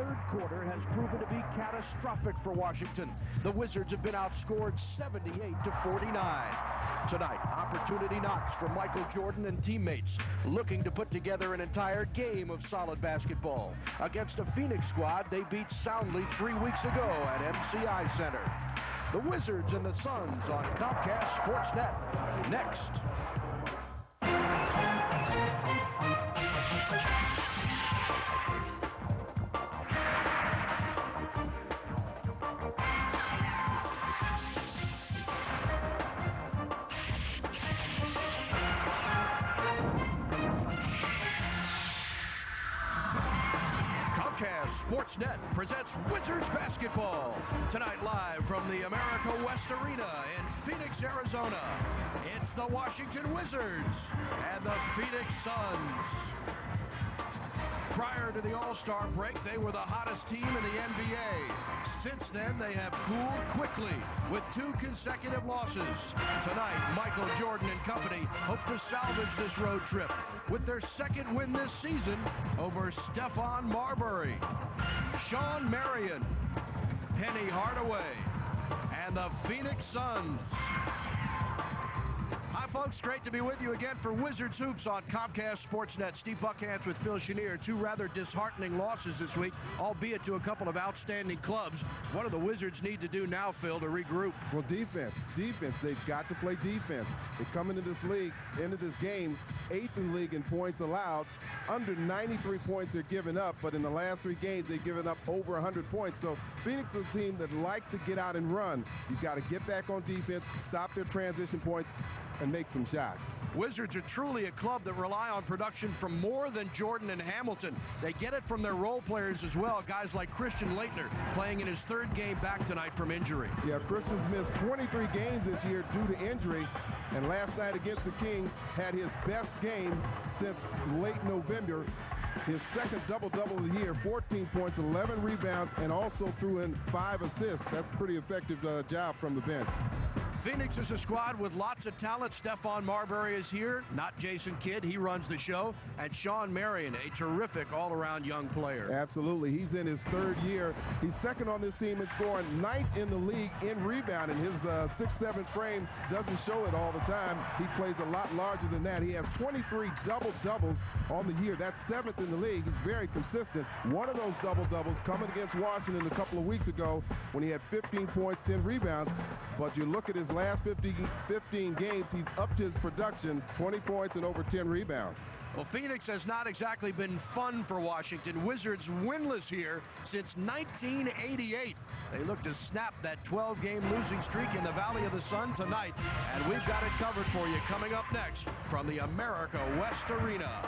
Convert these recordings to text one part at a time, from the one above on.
third quarter has proven to be catastrophic for Washington. The Wizards have been outscored 78-49. Tonight, opportunity knocks for Michael Jordan and teammates, looking to put together an entire game of solid basketball. Against a Phoenix squad they beat soundly 3 weeks ago at MCI Center. The Wizards and the Suns on Comcast Sportsnet. Next. Sportsnet presents Wizards basketball. Tonight live from the America West Arena in Phoenix, Arizona. It's the Washington Wizards and the Phoenix Suns. Prior to the All-Star break, they were the hottest team in the NBA. Since then, they have cooled quickly with 2 consecutive losses. Tonight, Michael Jordan and company hope to salvage this road trip with their second win this season over Stephon Marbury, Shawn Marion, Penny Hardaway, and the Phoenix Suns. Hi, folks. Great to be with you again for Wizards Hoops on Comcast Sportsnet. Steve Buckhantz with Phil Chenier. 2 rather disheartening losses this week, albeit to a couple of outstanding clubs. What do the Wizards need to do now, Phil, to regroup? Well, defense. They've got to play defense. They come into this league, into this game, 8th in the league in points allowed. Under 93 points they're giving up, but in the last 3 games they've given up over 100 points. So Phoenix is a team that likes to get out and run. You've got to get back on defense, stop their transition points, and make some shots. Wizards are truly a club that rely on production from more than Jordan and Hamilton. They get it from their role players as well, guys like Christian Laettner playing in his 3rd game back tonight from injury. Yeah, Christian's missed 23 games this year due to injury, and last night against the Kings had his best game since late November. His second double-double of the year, 14 points, 11 rebounds, and also threw in 5 assists. That's a pretty effective job from the bench. Phoenix is a squad with lots of talent. Stephon Marbury is here, not Jason Kidd. He runs the show. And Shawn Marion, a terrific all-around young player. Absolutely. He's in his 3rd year. He's second on this team in scoring, 9th in the league in rebounding. His 6'7" frame doesn't show it all the time. He plays a lot larger than that. He has 23 double-doubles on the year. That's 7th in the league. He's very consistent. One of those double-doubles coming against Washington a couple of weeks ago when he had 15 points, 10 rebounds. But you look at his last 15 games, he's upped his production, 20 points and over 10 rebounds. Well, Phoenix has not exactly been fun for Washington. Wizards winless here since 1988. They look to snap that 12-game losing streak in the Valley of the Sun tonight, and we've got it covered for you coming up next from the America West Arena.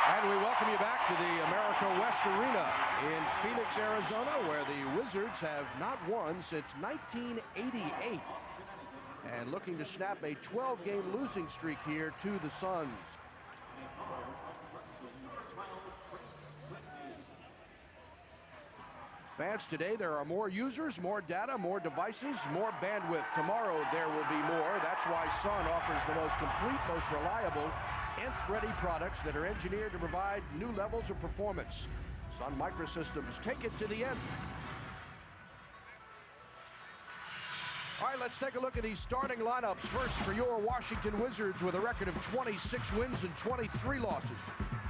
And we welcome you back to the America West Arena in Phoenix, Arizona, where the Wizards have not won since 1988. And looking to snap a 12-game losing streak here to the Suns. Fans, today there are more users, more data, more devices, more bandwidth. Tomorrow there will be more. That's why Sun offers the most complete, most reliable, nth-ready products that are engineered to provide new levels of performance. Sun Microsystems, take it to the end. All right, let's take a look at these starting lineups. First, for your Washington Wizards with a record of 26 wins and 23 losses.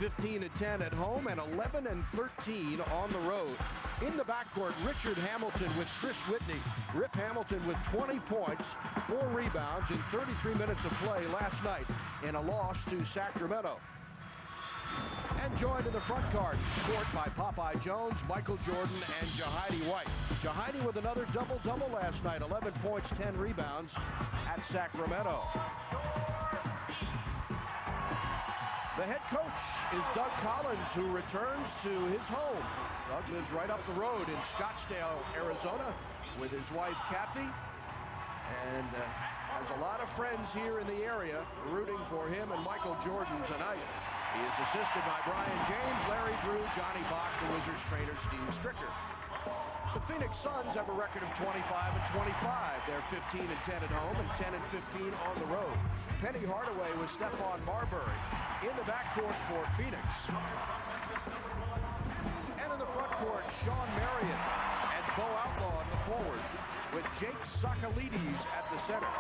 15-10 at home and 11-13 on the road. In the backcourt, Richard Hamilton with Chris Whitney. Rip Hamilton with 20 points, 4 rebounds in 33 minutes of play last night in a loss to Sacramento. And joined in the front court by Popeye Jones, Michael Jordan, and Jahidi White. Jahidi with another double-double last night, 11 points, 10 rebounds at Sacramento. The head coach is Doug Collins, who returns to his home. Doug lives right up the road in Scottsdale, Arizona, with his wife, Kathy, and has a lot of friends here in the area rooting for him and Michael Jordan tonight. He is assisted by Brian James, Larry Drew, Johnny Bach, the Wizards trainer, Steve Stricker. The Phoenix Suns have a record of 25-25. They're 15-10 at home and 10-15 on the road. Penny Hardaway with Stephon Marbury. in the backcourt for Phoenix. And in the front court, Sean Marion and Bo Outlaw in the forwards, with Jake Sakalides at the center,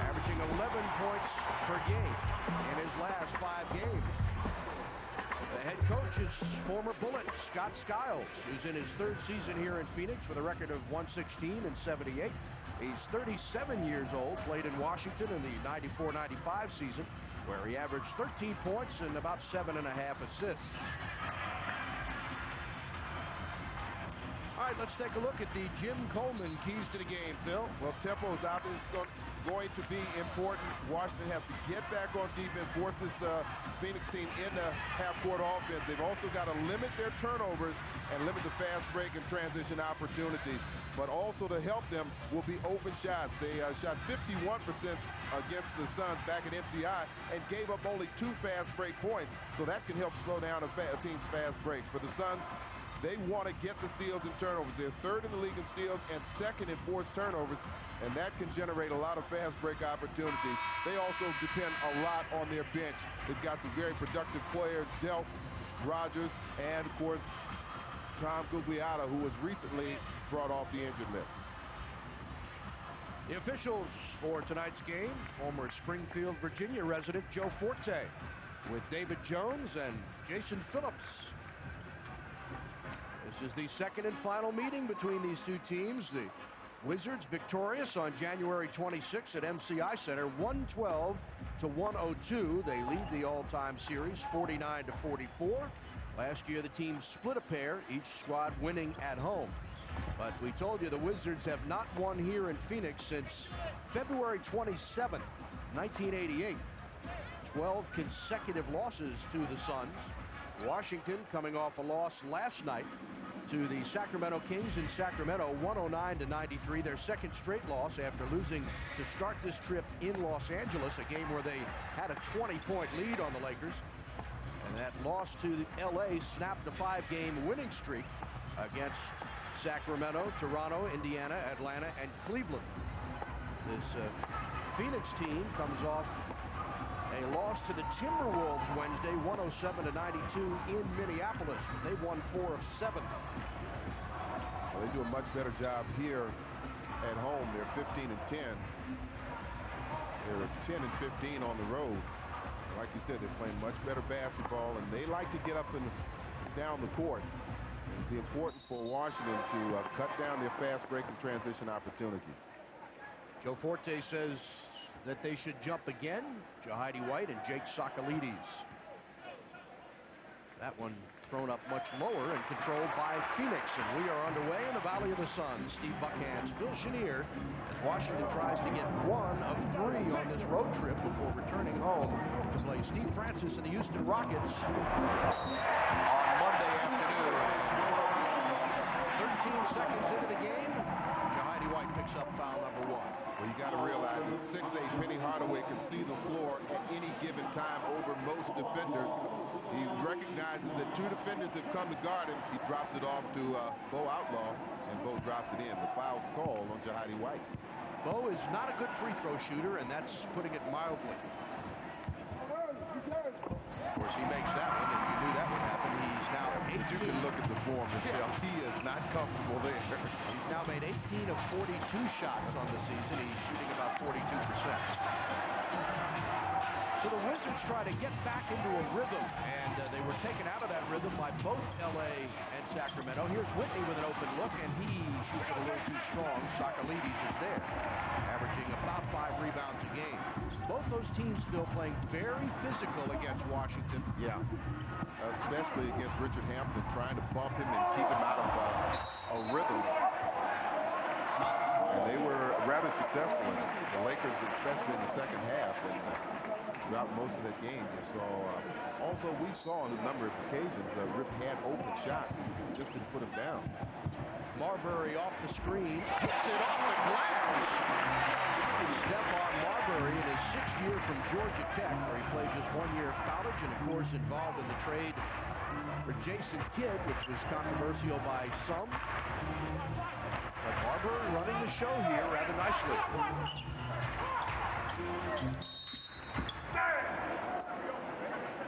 averaging 11 points per game in his last 5 games. The head coach is former Bullet Scott Skiles, who's in his 3rd season here in Phoenix with a record of 116 and 78. He's 37 years old, played in Washington in the 94-95 season, where he averaged 13 points and about 7.5 assists. All right, let's take a look at the Jim Coleman keys to the game, Phil. Well, tempo is obviously going to be important. Washington has to get back on defense, force this Phoenix team into half-court offense. They've also got to limit their turnovers and limit the fast break and transition opportunities. But also to help them will be open shots. They shot 51% against the Suns back at MCI and gave up only 2 fast break points. So that can help slow down a team's fast break. For the Suns, they want to get the steals and turnovers. They're 3rd in the league in steals and 2nd in forced turnovers, and that can generate a lot of fast break opportunities. They also depend a lot on their bench. They've got some very productive players, Delk, Rogers, and of course, Tom Gugliotta, who was recently brought off the injured list. The officials for tonight's game, former Springfield, Virginia resident Joe Forte, with David Jones and Jason Phillips. This is the 2nd and final meeting between these two teams. The Wizards victorious on January 26th at MCI Center, 112 to 102. They lead the all-time series 49 to 44. Last year the teams split a pair, each squad winning at home. But we told you the Wizards have not won here in Phoenix since February 27th, 1988. 12 consecutive losses to the Suns. Washington coming off a loss last night to the Sacramento Kings in Sacramento, 109 to 93, their 2nd straight loss after losing to start this trip in Los Angeles, a game where they had a 20-point lead on the Lakers. And that loss to LA snapped the 5-game winning streak against Sacramento, Toronto, Indiana, Atlanta, and Cleveland. This Phoenix team comes off a loss to the Timberwolves Wednesday, 107 to 92 in Minneapolis. They've won 4 of 7. Well, they do a much better job here at home. They're 15 and 10. They're 10 and 15 on the road. Like you said, they're playing much better basketball, and they like to get up and down the court. It'll be important for Washington to cut down their fast break and transition opportunities. Joe Forte says that they should jump again. Jahidi White and Jake Sakalides. That one thrown up much lower and controlled by Phoenix. And we are underway in the Valley of the Sun. Steve Buckhands, Phil Chenier, as Washington tries to get 1 of 3 on this road trip before returning home to play Steve Francis and the Houston Rockets on Monday afternoon. 13 seconds into the game, Jahidi White picks up foul number 1. Well, you got to realize that 6'8" Penny Hardaway can see the floor at any given time over most defenders. He recognizes that 2 defenders have come to guard him. He drops it off to Bo Outlaw, and Bo drops it in. The foul's called on Jahidi White. Bo is not a good free throw shooter, and that's putting it mildly. Of course, he makes that one, and you knew that would happen. He's now 18. You can look at the form himself. He is not comfortable there. He's now made 18 of 42 shots on the season. He's shooting about 42%. So the Wizards try to get back into a rhythm, and they were taken out of that rhythm by both LA and Sacramento. Here's Whitney with an open look, and he shoots it a little too strong. Sakalides is there, averaging about 5 rebounds a game. Both those teams still playing very physical against Washington. Yeah, especially against Richard Hampton, trying to bump him and keep him out of a rhythm. And they were rather successful in it. The Lakers, especially in the second half, and throughout most of that game. So, although we saw on a number of occasions, Rip had open shots, just didn't put him down. Marbury off the screen, hits it off the glass. Stephon Marbury in his 6th year from Georgia Tech, where he played just 1 year of college, and of course involved in the trade for Jason Kidd, which was controversial by some. But Marbury running the show here rather nicely.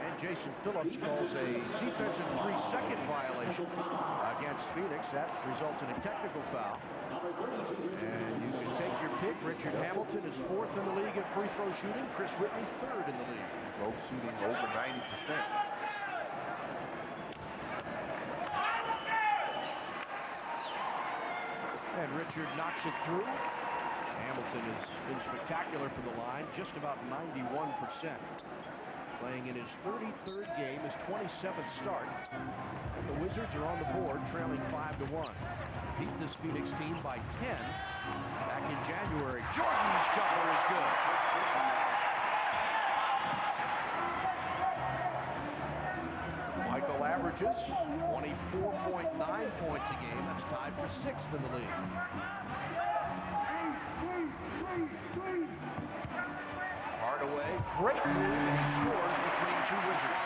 And Jason Phillips calls a defensive 3-second violation against Phoenix. That results in a technical foul. And you can take your pick. Richard Hamilton is 4th in the league at free throw shooting. Chris Whitney 3rd in the league. Both shooting over 90%. And Richard knocks it through. Hamilton has been spectacular from the line, just about 91%. Playing in his 33rd game, his 27th start. And the Wizards are on the board, trailing 5-1. Beat this Phoenix team by 10 back in January. Jordan's jumper is good. Michael averages 24.9 points a game. That's tied for 6th in the league. Hardaway, great move, and he scores between two Wizards.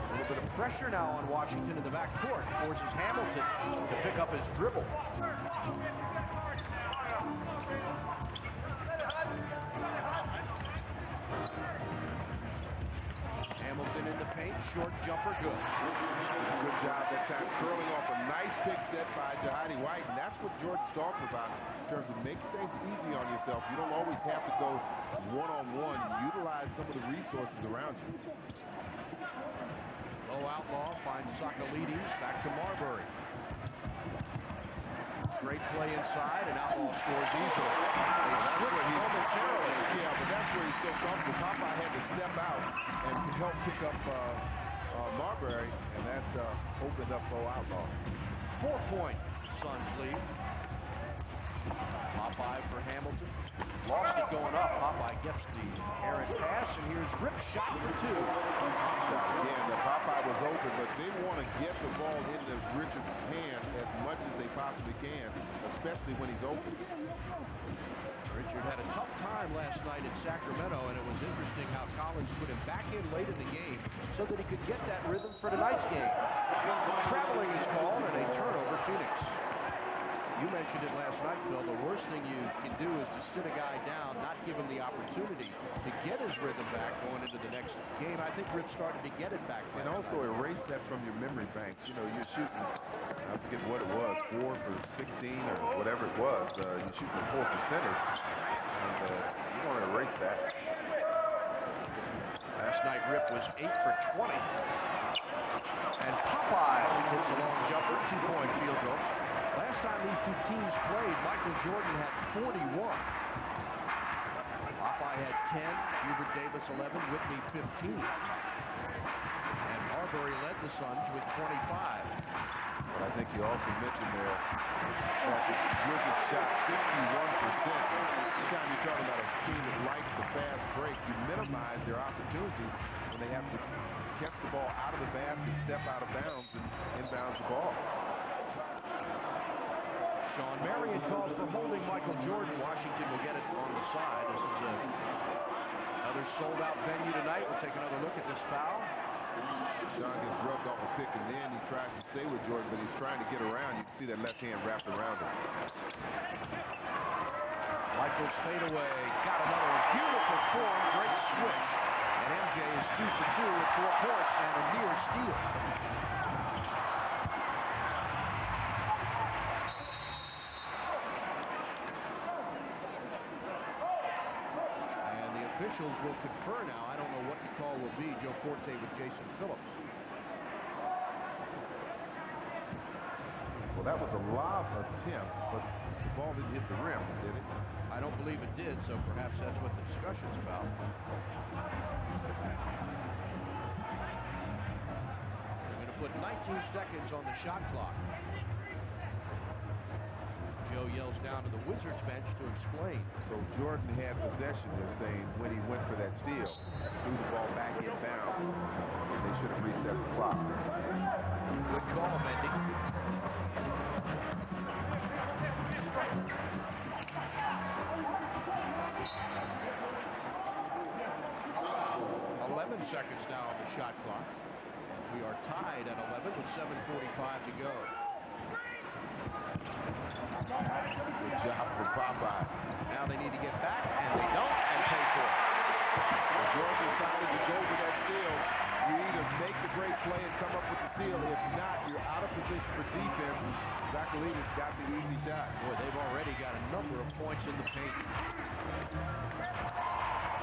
A little bit of pressure now on Washington in the backcourt. Forces Hamilton to pick up his dribble. Hamilton in the paint, short jumper, good. Good job that time, curling off a nice pick set by Jahadi White, and that's what Jordan's talking about in terms of making things easy on yourself. You don't always have to go one-on-one. Utilize some of the resources around you. Low outlaw finds Sakalides, back to Marbury. Great play inside, and Outlaw scores easily. They split momentarily. Yeah, but that's where he's so comfortable. Popeye had to step out and help pick up Marbury, and that opened up for Outlaw. 4-point Suns lead. Popeye for Hamilton. Lost it going up. Popeye gets the errant pass, and here's Rip shot for 2. Again, Popeye was open, but they want to get the ball into Richard's hand as much as they possibly can, especially when he's open. Richard had a tough time last night in Sacramento, and it was interesting how Collins put him back in late in the game so that he could get that rhythm for tonight's game. Traveling is called, and a turnover, Phoenix. You mentioned it last night, Phil. The worst thing you can do is to sit a guy down, not give him the opportunity to get his rhythm back going into the next game. I think Rip started to get it back. And also erase that from your memory banks. You know, you're shooting, I forget what it was, 4 for 16 or whatever it was. You're shooting a 4 percentage. And you want to erase that. Last night, Rip was 8 for 20. And Popeye hits a long jumper, 2-point field goal. Last time these two teams played, Michael Jordan had 41. Popeye had 10, Hubert Davis 11, Whitney 15. And Marbury led the Suns with 25. But I think you also mentioned there that the Wizards shot 51%. Anytime you're talking about a team that likes the fast break, you minimize their opportunities when they have to catch the ball out of the basket, step out of bounds, and inbounds the ball. Sean Marion calls for holding Michael Jordan. Washington will get it on the side. This is another sold-out venue tonight. We'll take another look at this foul. Sean gets rubbed off a pick, and then he tries to stay with Jordan, but he's trying to get around. You can see that left hand wrapped around him. Michael's fadeaway. Got another beautiful form. Great switch. And MJ is 2 for 2 with 4 points and a near steal. Officials will confer now. I don't know what the call will be. Joe Forte with Jason Phillips. Well, that was a lob attempt, but the ball didn't hit the rim, did it? I don't believe it did, so perhaps that's what the discussion's about. They're going to put 19 seconds on the shot clock. Joe yells down to the Wizards bench to explain. So Jordan had possession, they're saying, when he went for that steal. Threw the ball back in bounds. And they should have reset the clock. Good call, Mendy. 11 seconds now on the shot clock. We are tied at 11 with 7:45 to go. Good job for Popeye. Now they need to get back, and they don't, and pay for it. believe it's got the easy shot. Boy, they've already got a number of points in the paint.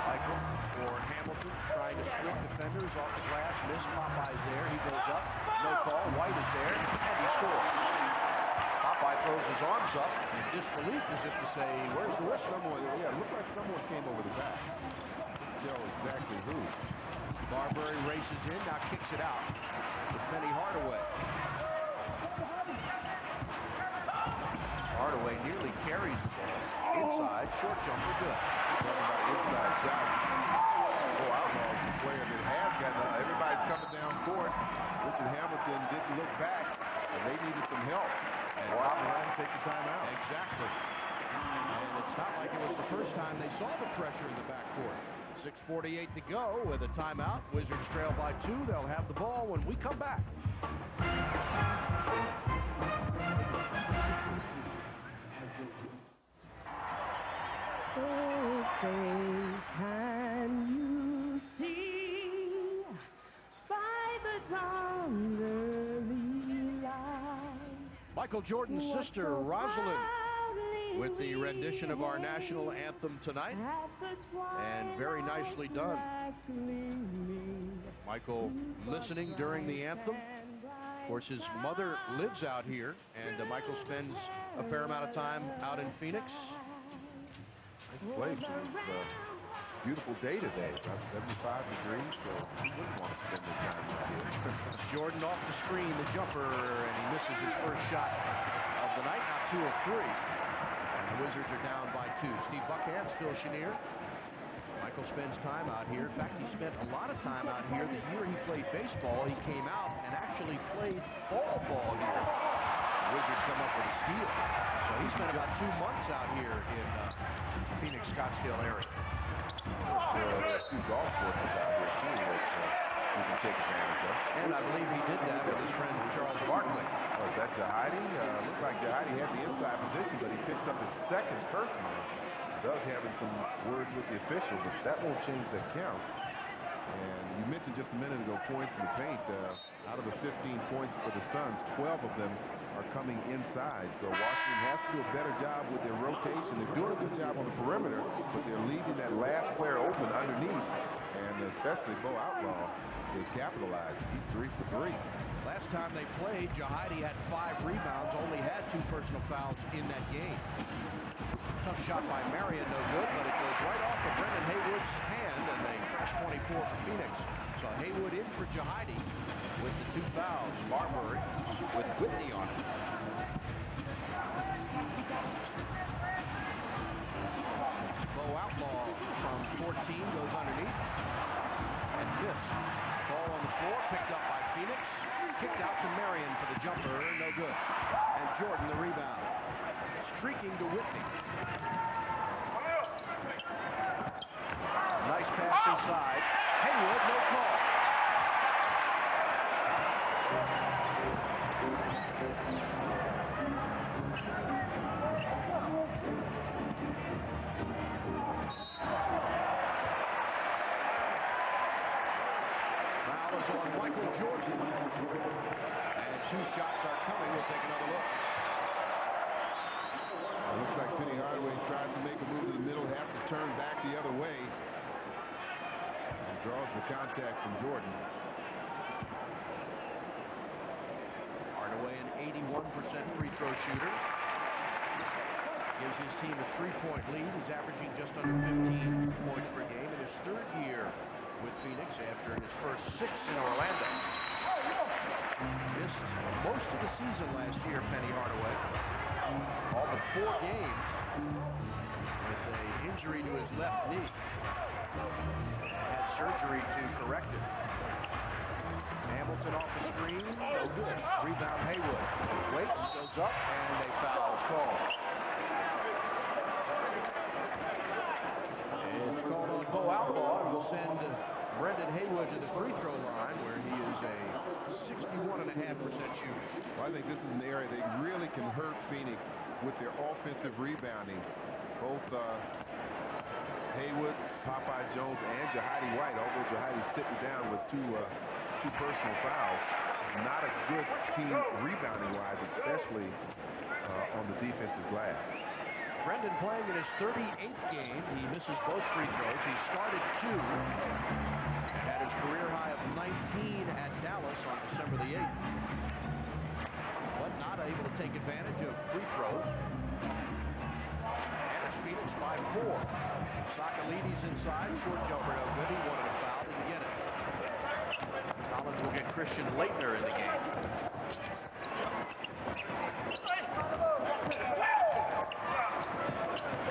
Michael for Hamilton, trying to split defenders off the glass. Missed. Popeye's there. He goes up. No call. White is there, and he scores. Popeye throws his arms up in disbelief as if to say, where's the whistle? Yeah, it looked like someone came over the back. Couldn't tell exactly who. Marbury races in, now kicks it out to Penny Hardaway. Hardaway nearly carries the ball. Inside, short jumper, good. Talking about inside shot. Outlaw is the player that has got everybody's coming down court. Richard Hamilton didn't look back, and they needed some help. And Popeye take the timeout. Exactly. And it's not like it was the first time they saw the pressure in the backcourt. 6:48 to go with a timeout. Wizards trail by 2. They'll have the ball when we come back. Oh, say, can you see by the dawn's early light? Michael Jordan's sister, Rosalind, with the rendition of our national anthem tonight. And very nicely done. Michael listening during the anthem. Of course, his mother lives out here, and Michael spends a fair amount of time out in Phoenix. Nice place. It's a beautiful day today. About 75 degrees, so he wouldn't want to spend the time out here. Jordan off the screen, the jumper, and he misses his first shot of the night. Now 2 of 3. And the Wizards are down by 2. Steve Buckhantz, Phil Chenier. Michael spends time out here. In fact, he spent a lot of time out here. The year he played baseball, he came out and actually played fall ball here. The Wizards come up with a steal. So he spent about 2 months out here in Phoenix, Scottsdale area. There's 2 golf courses out here, too, that you can take advantage of. And I believe he did that with his friend Charles Barkley. Oh, is that Jahidi? Looks like Jahidi had the inside position, but he picks up his second personal. Doug having some words with the official, but that won't change that count. And you mentioned just a minute ago points in the paint. Out of the 15 points for the Suns, 12 of them are coming inside. So Washington has to do a better job with their rotation. They're doing a good job on the perimeter, but they're leaving that last player open underneath. And especially Bo Outlaw is capitalized. He's 3 for 3. Last time they played, Jahidi had 5 rebounds, only had 2 personal fouls in that game. Tough shot by Marion, no good, but it goes right off of Brendan Haywood's hand, and they fresh 24 for Phoenix. So Haywood in for Jahidi with the 2 fouls. Marbury with Whitney on it. Bo Outlaw from 14 goes underneath and missed. Ball on the floor, picked up by Phoenix. Kicked out to Marion for the jumper, no good. And Jordan the rebound. Streaking to Whitney. Nice pass inside. Haywood, no call. Foul is on Michael Jordan. And 2 shots are coming. We'll take another look. Looks like Penny Hardaway tries to make a move to the middle, has to turn back the other way. And draws the contact from Jordan. Hardaway an 81% free throw shooter. Gives his team a 3-point lead. He's averaging just under 15 points per game in his 3rd year with Phoenix after his first 6 in Orlando. Missed most of the season last year, Penny Hardaway. All but 4 games with an injury to his left knee. Had surgery to correct it. Hamilton off the screen, no good. Rebound Haywood. Waits, goes up, and a foul is called. It's called on Bo Outlaw, and will send Brendan Haywood to the free throw line, where he is a 61.5% shooter. Well, I think this is an area they really can hurt Phoenix with their offensive rebounding. Both Haywood, Popeye Jones, and Jahidi White, although Jahidi's sitting down with two personal fouls. Not a good team rebounding-wise, especially on the defensive glass. Brendan playing in his 38th game. He misses both free throws. He started 2. Had his career high of 19 at Dallas on December the 8th. But not able to take advantage of free throws. And it's Phoenix by 4. Sakalides inside. Short jumper no good. He wanted a foul. Didn't get it. Collins will get Christian Laettner in the game.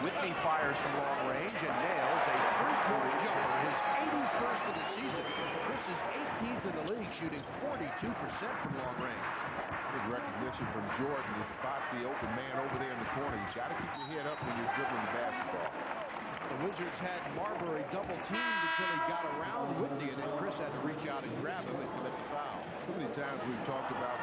Whitney fires from long range and nails a three-point jumper, his 81st of the season. Chris is 18th in the league, shooting 42% from long range. Good recognition from Jordan to spot the open man over there in the corner. You got to keep your head up when you're dribbling the basketball. The Wizards had Marbury double-teamed until he got around Whitney, and then Chris had to reach out and grab him and commit the foul. So many times we've talked about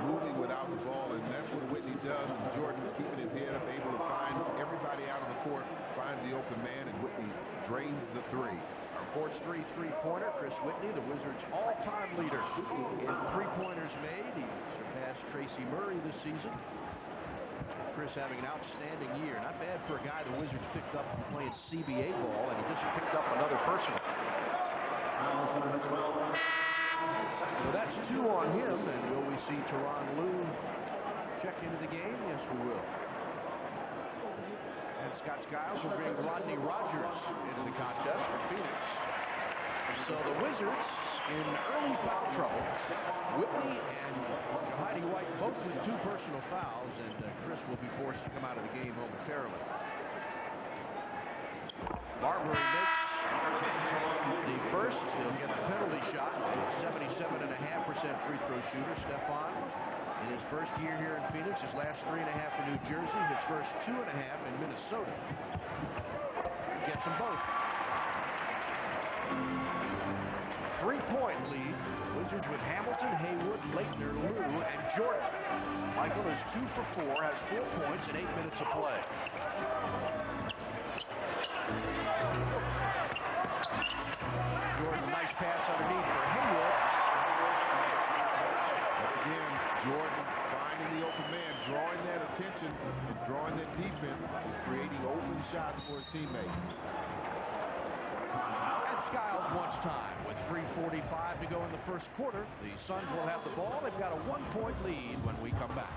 moving without the ball, and that's what Whitney does. Jordan keeping his head up, able to find everybody out of the court, finds the open man, and Whitney drains the 3. Our court's three-pointer, Chris Whitney, the Wizards' all-time leader in three-pointers made. He surpassed Tracy Murray this season. Chris having an outstanding year. Not bad for a guy the Wizards picked up from playing CBA ball, and he just picked up another personal. So that's 2 on him, and will we see Tyronn Lue check into the game? Yes, we will. And Scott Skiles will bring Rodney Rogers into the contest for Phoenix. So the Wizards in early foul trouble. Whitney and Heidi White both with 2 personal fouls, and Chris will be forced to come out of the game momentarily. Marbury makes the first. He'll get the penalty shot. A 77.5% free throw shooter. Stephon, in his first year here in Phoenix, his last 3.5 in New Jersey, his first 2.5 in Minnesota. Gets them both. 3-point lead. Wizards with Hamilton, Haywood, Laettner, Lue, and Jordan. Michael is 2 for 4, has 4 points in 8 minutes of play. Jordan, nice pass underneath for Haywood. Once again, Jordan finding the open man, drawing that attention and drawing that defense and creating open shots for his teammates. And Skiles wants time. With 3:45 to go in the first quarter, the Suns will have the ball. They've got a 1-point lead when we come back.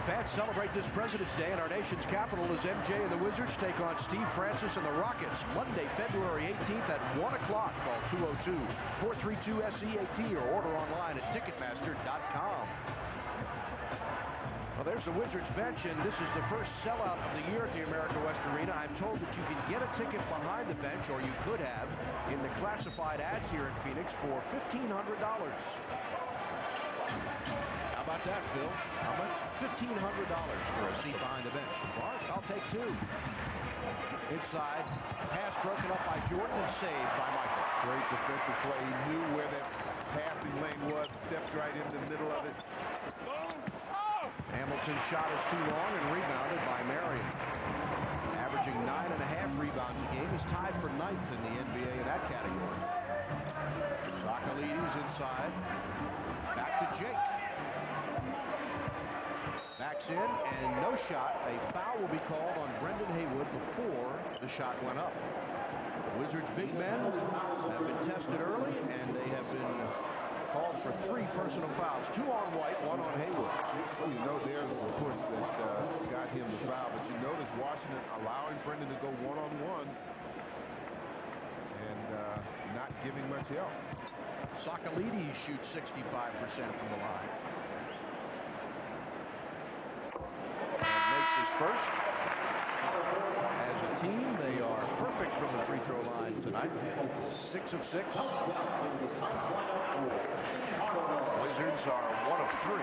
Fans celebrate this President's Day in our nation's capital as MJ and the Wizards take on Steve Francis and the Rockets Monday, February 18th at 1 o'clock. Call 202-432-SEAT or order online at Ticketmaster.com. Well, there's the Wizards bench, and this is the first sellout of the year at the America West Arena. I'm told that you can get a ticket behind the bench, or you could have, in the classified ads here in Phoenix for $1,500. How about that, Phil? How much? $1,500 for a seat behind the bench. Bart, I'll take 2. Inside, pass broken up by Jordan and saved by Michael. Great defensive play. He knew where that passing lane was, stepped right in the middle of it. Hamilton's shot is too long and rebounded by Marion. Averaging 9.5 rebounds a game. He's tied for 9th in the NBA in that category. Sakalides inside. Back to Jake. Backs in and no shot. A foul will be called on Brendan Haywood before the shot went up. The Wizards' big men have been tested early, and they have been called for 3 personal fouls. 2 on White, 1 on Haywood. Well, you know, there's the push that got him the foul, but you notice Washington allowing Brendan to go one-on-one and not giving much help. Sakalides shoots 65% from the line. And makes his first. As a team, they are perfect from the free throw line tonight. 6 of 6. Wizards are 1 of 3.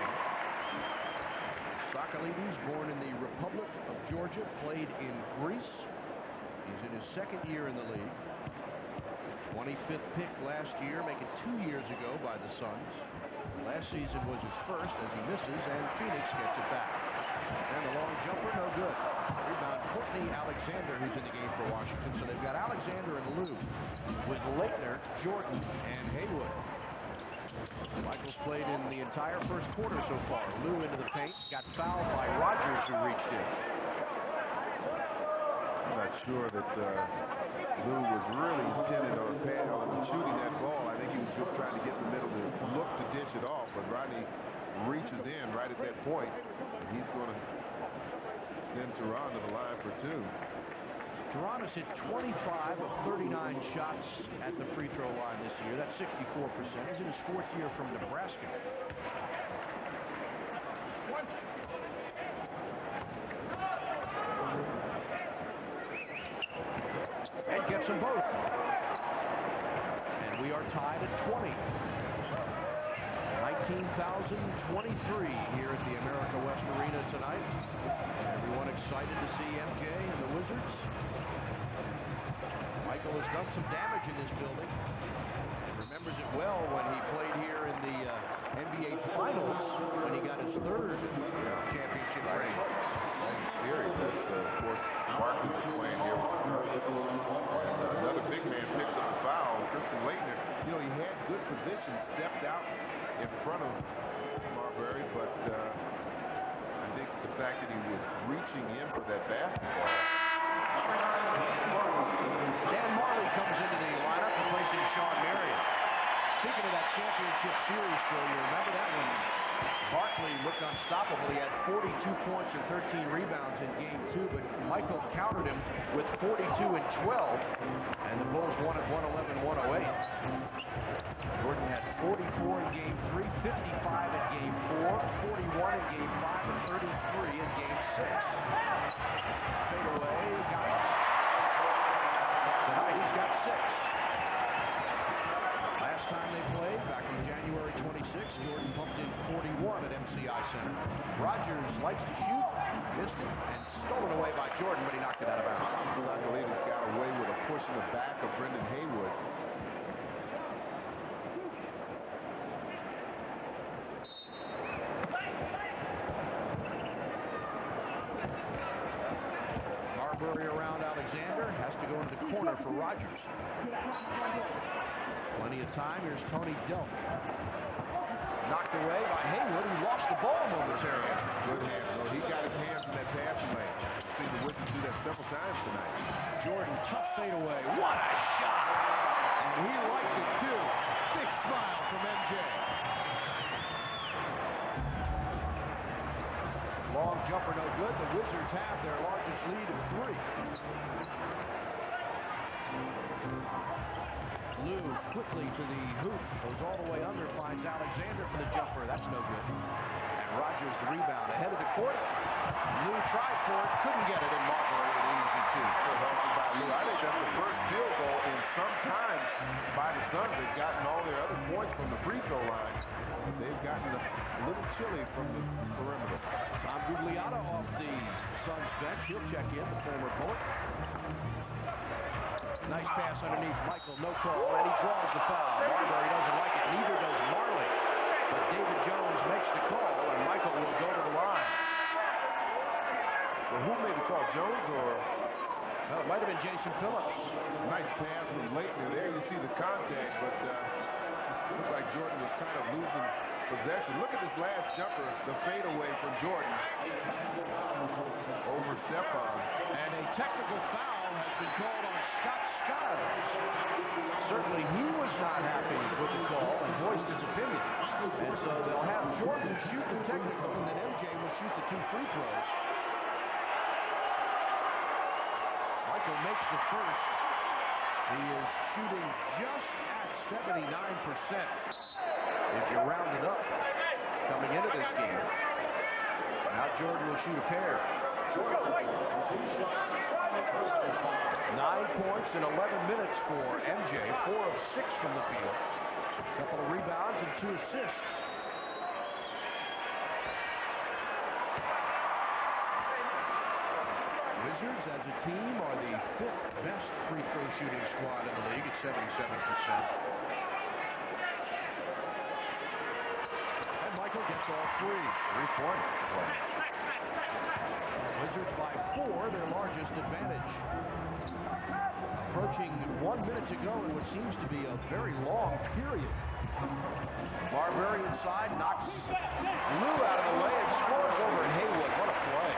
Sakalides, born in the Republic of Georgia, played in Greece. He's in his 2nd year in the league. 25th pick last year, making 2 years ago by the Suns. Last season was his first as he misses, and Phoenix gets it back. And the long jumper, no good. Rebound, Courtney Alexander, who's in the game for Washington. So they've got Alexander and Lou with Leitner, Jordan, and Haywood. Michael's played in the entire first quarter so far. Lou into the paint, got fouled by Rogers, who reached in. I'm not sure that Lou was really intended on shooting that ball. I think he was just trying to get in the middle to look to dish it off, but Rodney reaches in right at that point, and he's going to send Tehran to the line for two. Tehran has hit 25 of 39 shots at the free throw line this year. That's 64%. He's in his fourth year from Nebraska. And gets them both. And we are tied at 20. 19,023 here at the America West Arena tonight. Everyone excited to see MJ and the Wizards. Michael has done some damage in this building. Remembers it well when he played here in the NBA Finals when he got his third championship ring. Series, that's of course Barkley was playing here. And another big man picks up a foul. Christian Leitner, you know, he had good position, stepped out in front of Marbury, but I think the fact that he was reaching in for that basketball. Dan Marley comes into the lineup replacing Sean Marion. Speaking of that championship series, Phil, you remember that when Barkley looked unstoppable. He had 42 points and 13 rebounds in game 2, but Michael countered him with 42 and 12, and the Bulls won at 111-108. Jordan had 44 in game 3, 55 in game 4, 41 in game 5, and 33 in game 6. Fade away, got it. Tonight he's got 6. Last time they played, back on January 26th, Jordan pumped in 41 at MCI Center. Rogers likes to shoot, missed it, and stolen away by Jordan, but he knocked it out of bounds. I believe he's got away with a push in the back of Brendan Haywood. Marbury around Alexander, has to go into the corner for Rogers. Plenty of time. Here's Tony Delk. Knocked away by Haywood, who lost the ball momentarily. Good hands, though. He got his hands in that passing lane. I've seen the Wizards do that several times tonight. Jordan, tough fadeaway. What a shot! And he liked it, too. Big smile from MJ. Long jumper, no good. The Wizards have their largest lead of 3. Lou quickly to the hoop, goes all the way under, finds Alexander for the jumper. That's no good. And Rogers the rebound ahead of the court. Lou tried for it, couldn't get it, and Marbury with an easy 2. Good hustle by Lou. I think that's the first field goal in some time by the Suns. They've gotten all their other points from the free throw line. They've gotten a little chilly from the perimeter. Tom Gugliotta off the Suns bench. He'll check in, the former Poet. Nice pass underneath Michael, no call, and he draws the foul. Marbury doesn't like it, neither does Marley. But David Jones makes the call, and Michael will go to the line. Well, who made the call, Jones or? Well, it might have been Jason Phillips. Nice pass from Leitner. There you see the contact, but it looked like Jordan was kind of losing possession. Look at this last jumper, the fadeaway from Jordan over Stephon. And a technical foul has been called on Scott Skiles. Certainly he was not happy with the call and voiced his opinion. And so they'll have Jordan shoot the technical, and then MJ will shoot the 2 free throws. Michael makes the first. He is shooting just at 79%, if you round it up, coming into this game. Now Jordan will shoot a pair. 9 points in 11 minutes for MJ, 4 of 6 from the field. A couple of rebounds and 2 assists. Wizards, as a team, are the 5th best free throw shooting squad in the league at 77%. And Michael gets makes all three. 3-point play. Wizards by 4, their largest advantage. Approaching 1 minute to go in what seems to be a very long period. Marbury inside, knocks Lou out of the way and scores over Haywood. What a play.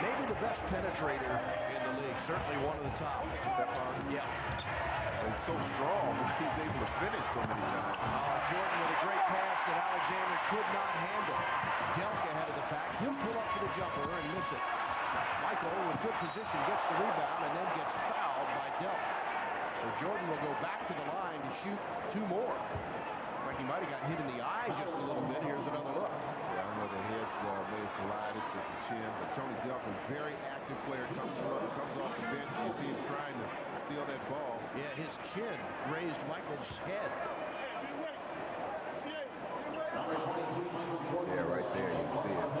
Maybe the best penetrator in the league. Certainly one of the top. Stephon. Yeah. He's so strong. He's able to finish so many times. Jordan with a great pass that Alexander could not handle. Delk ahead of the pack. He'll pull up for the jumper and miss it. Michael with good position gets the rebound and then gets fouled by Delk. So Jordan will go back to the line to shoot 2 more. Like he might have got hit in the eye just a little bit. Here's another look. Yeah, I know the heads may have collided with the chin, but Tony Delk, a very active player, comes off the bench, and you see him trying to steal that ball. Yeah, his chin grazed Michael's head. Yeah, right there, you can see it.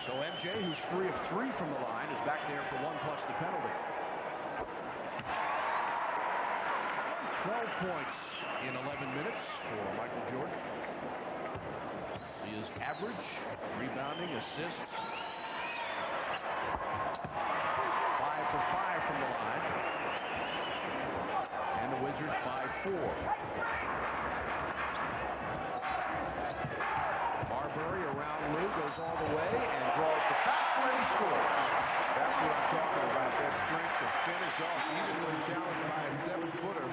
So MJ, who's 3 of 3 from the line, is back there for 1 plus the penalty. 12 points in 11 minutes for Michael Jordan. He is average, rebounding, assists. 5 for 5 from the line. And the Wizards by 4. Marbury around Lou, goes all the way and draws the foul and he scores. That's what I'm talking about, that strength to finish off, even when challenged by a 7-footer.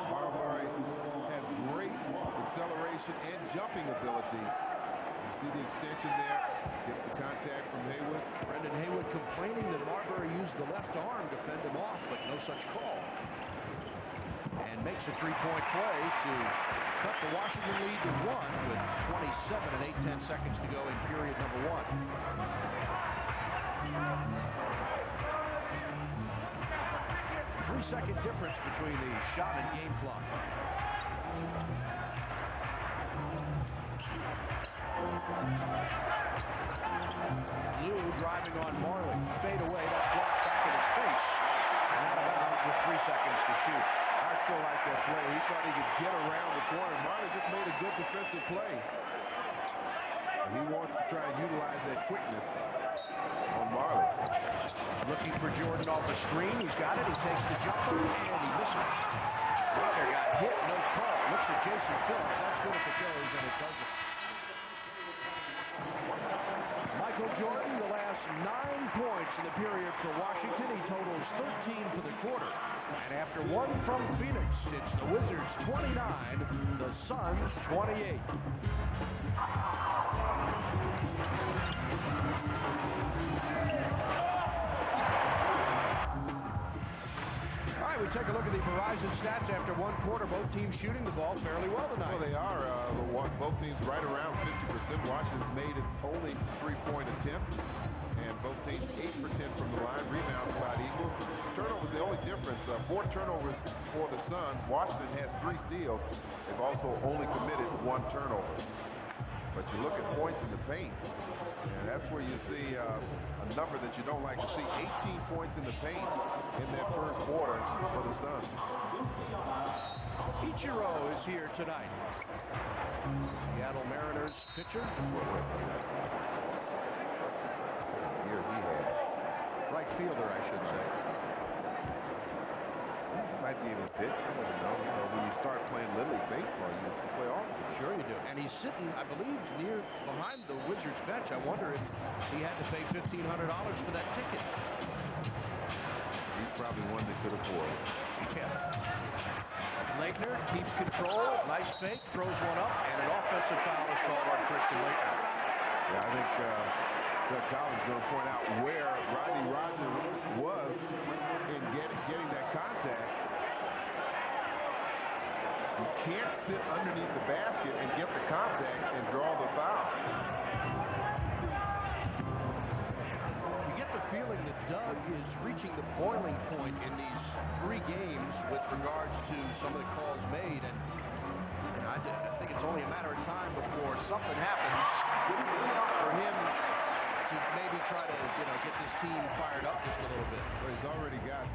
Marbury has great acceleration and jumping ability. You see the extension there, gets the contact from Haywood. Brendan Haywood complaining that Marbury used the left arm to fend him off, but no such call. And makes a 3-point play to cut the Washington lead to 1 with 27 and 8/10 seconds to go in period number 1. Three-second difference between the shot and game clock. Lou driving on Marley. Fade away. That's blocked back in his face. And out of bounds with 3 seconds to shoot. I still like that play. He thought he could get around the corner. Marley just made a good defensive play. And he wants to try and utilize that quickness on Marley. Looking for Jordan off the screen. He's got it. He takes the jumper and he misses. Ryder got hit. No call. Looks at Jason Phillips. That's good if it goes, and it doesn't. Michael Jordan, the last 9 points in the period for Washington. He totals 13 for the quarter. And after 1 from Phoenix, it's the Wizards 29, the Suns 28. All right, we take a look at the Verizon stats after 1 quarter. Both teams shooting the ball fairly well tonight. Well, they are. Both teams right around 50%. Washington's made its only 3-point attempt. And both teams 8% from the line. Rebounds about equal. Turnovers, the only difference. 4 turnovers for the Suns. Washington has 3 steals. They've also only committed 1 turnover. But you look at points in the paint, and that's where you see a number that you don't like to see. 18 points in the paint in that first quarter for the Suns. Ichiro is here tonight. Seattle Mariners pitcher. Year he had. Right fielder, I should say. Might be able to pitch. You never know. You know, when you start playing Little League baseball, you play all of it. Sure you do. And he's sitting, I believe, near behind the Wizards bench. I wonder if he had to pay $1,500 for that ticket. He's probably one that could afford it. Yeah. Leitner keeps control. Nice fake. Throws one up. And an offensive foul is called on Christian Leitner. Yeah, I think Doug Collins is going to point out where Rodney Rogers was in getting that contact. You can't sit underneath the basket and get the contact and draw the foul. You get the feeling that Doug is reaching the boiling point in these 3 games with regards to some of the calls made, and I think it's only a matter of time before something happens for him to maybe try to, get this team fired up just a little bit. Well, he's already got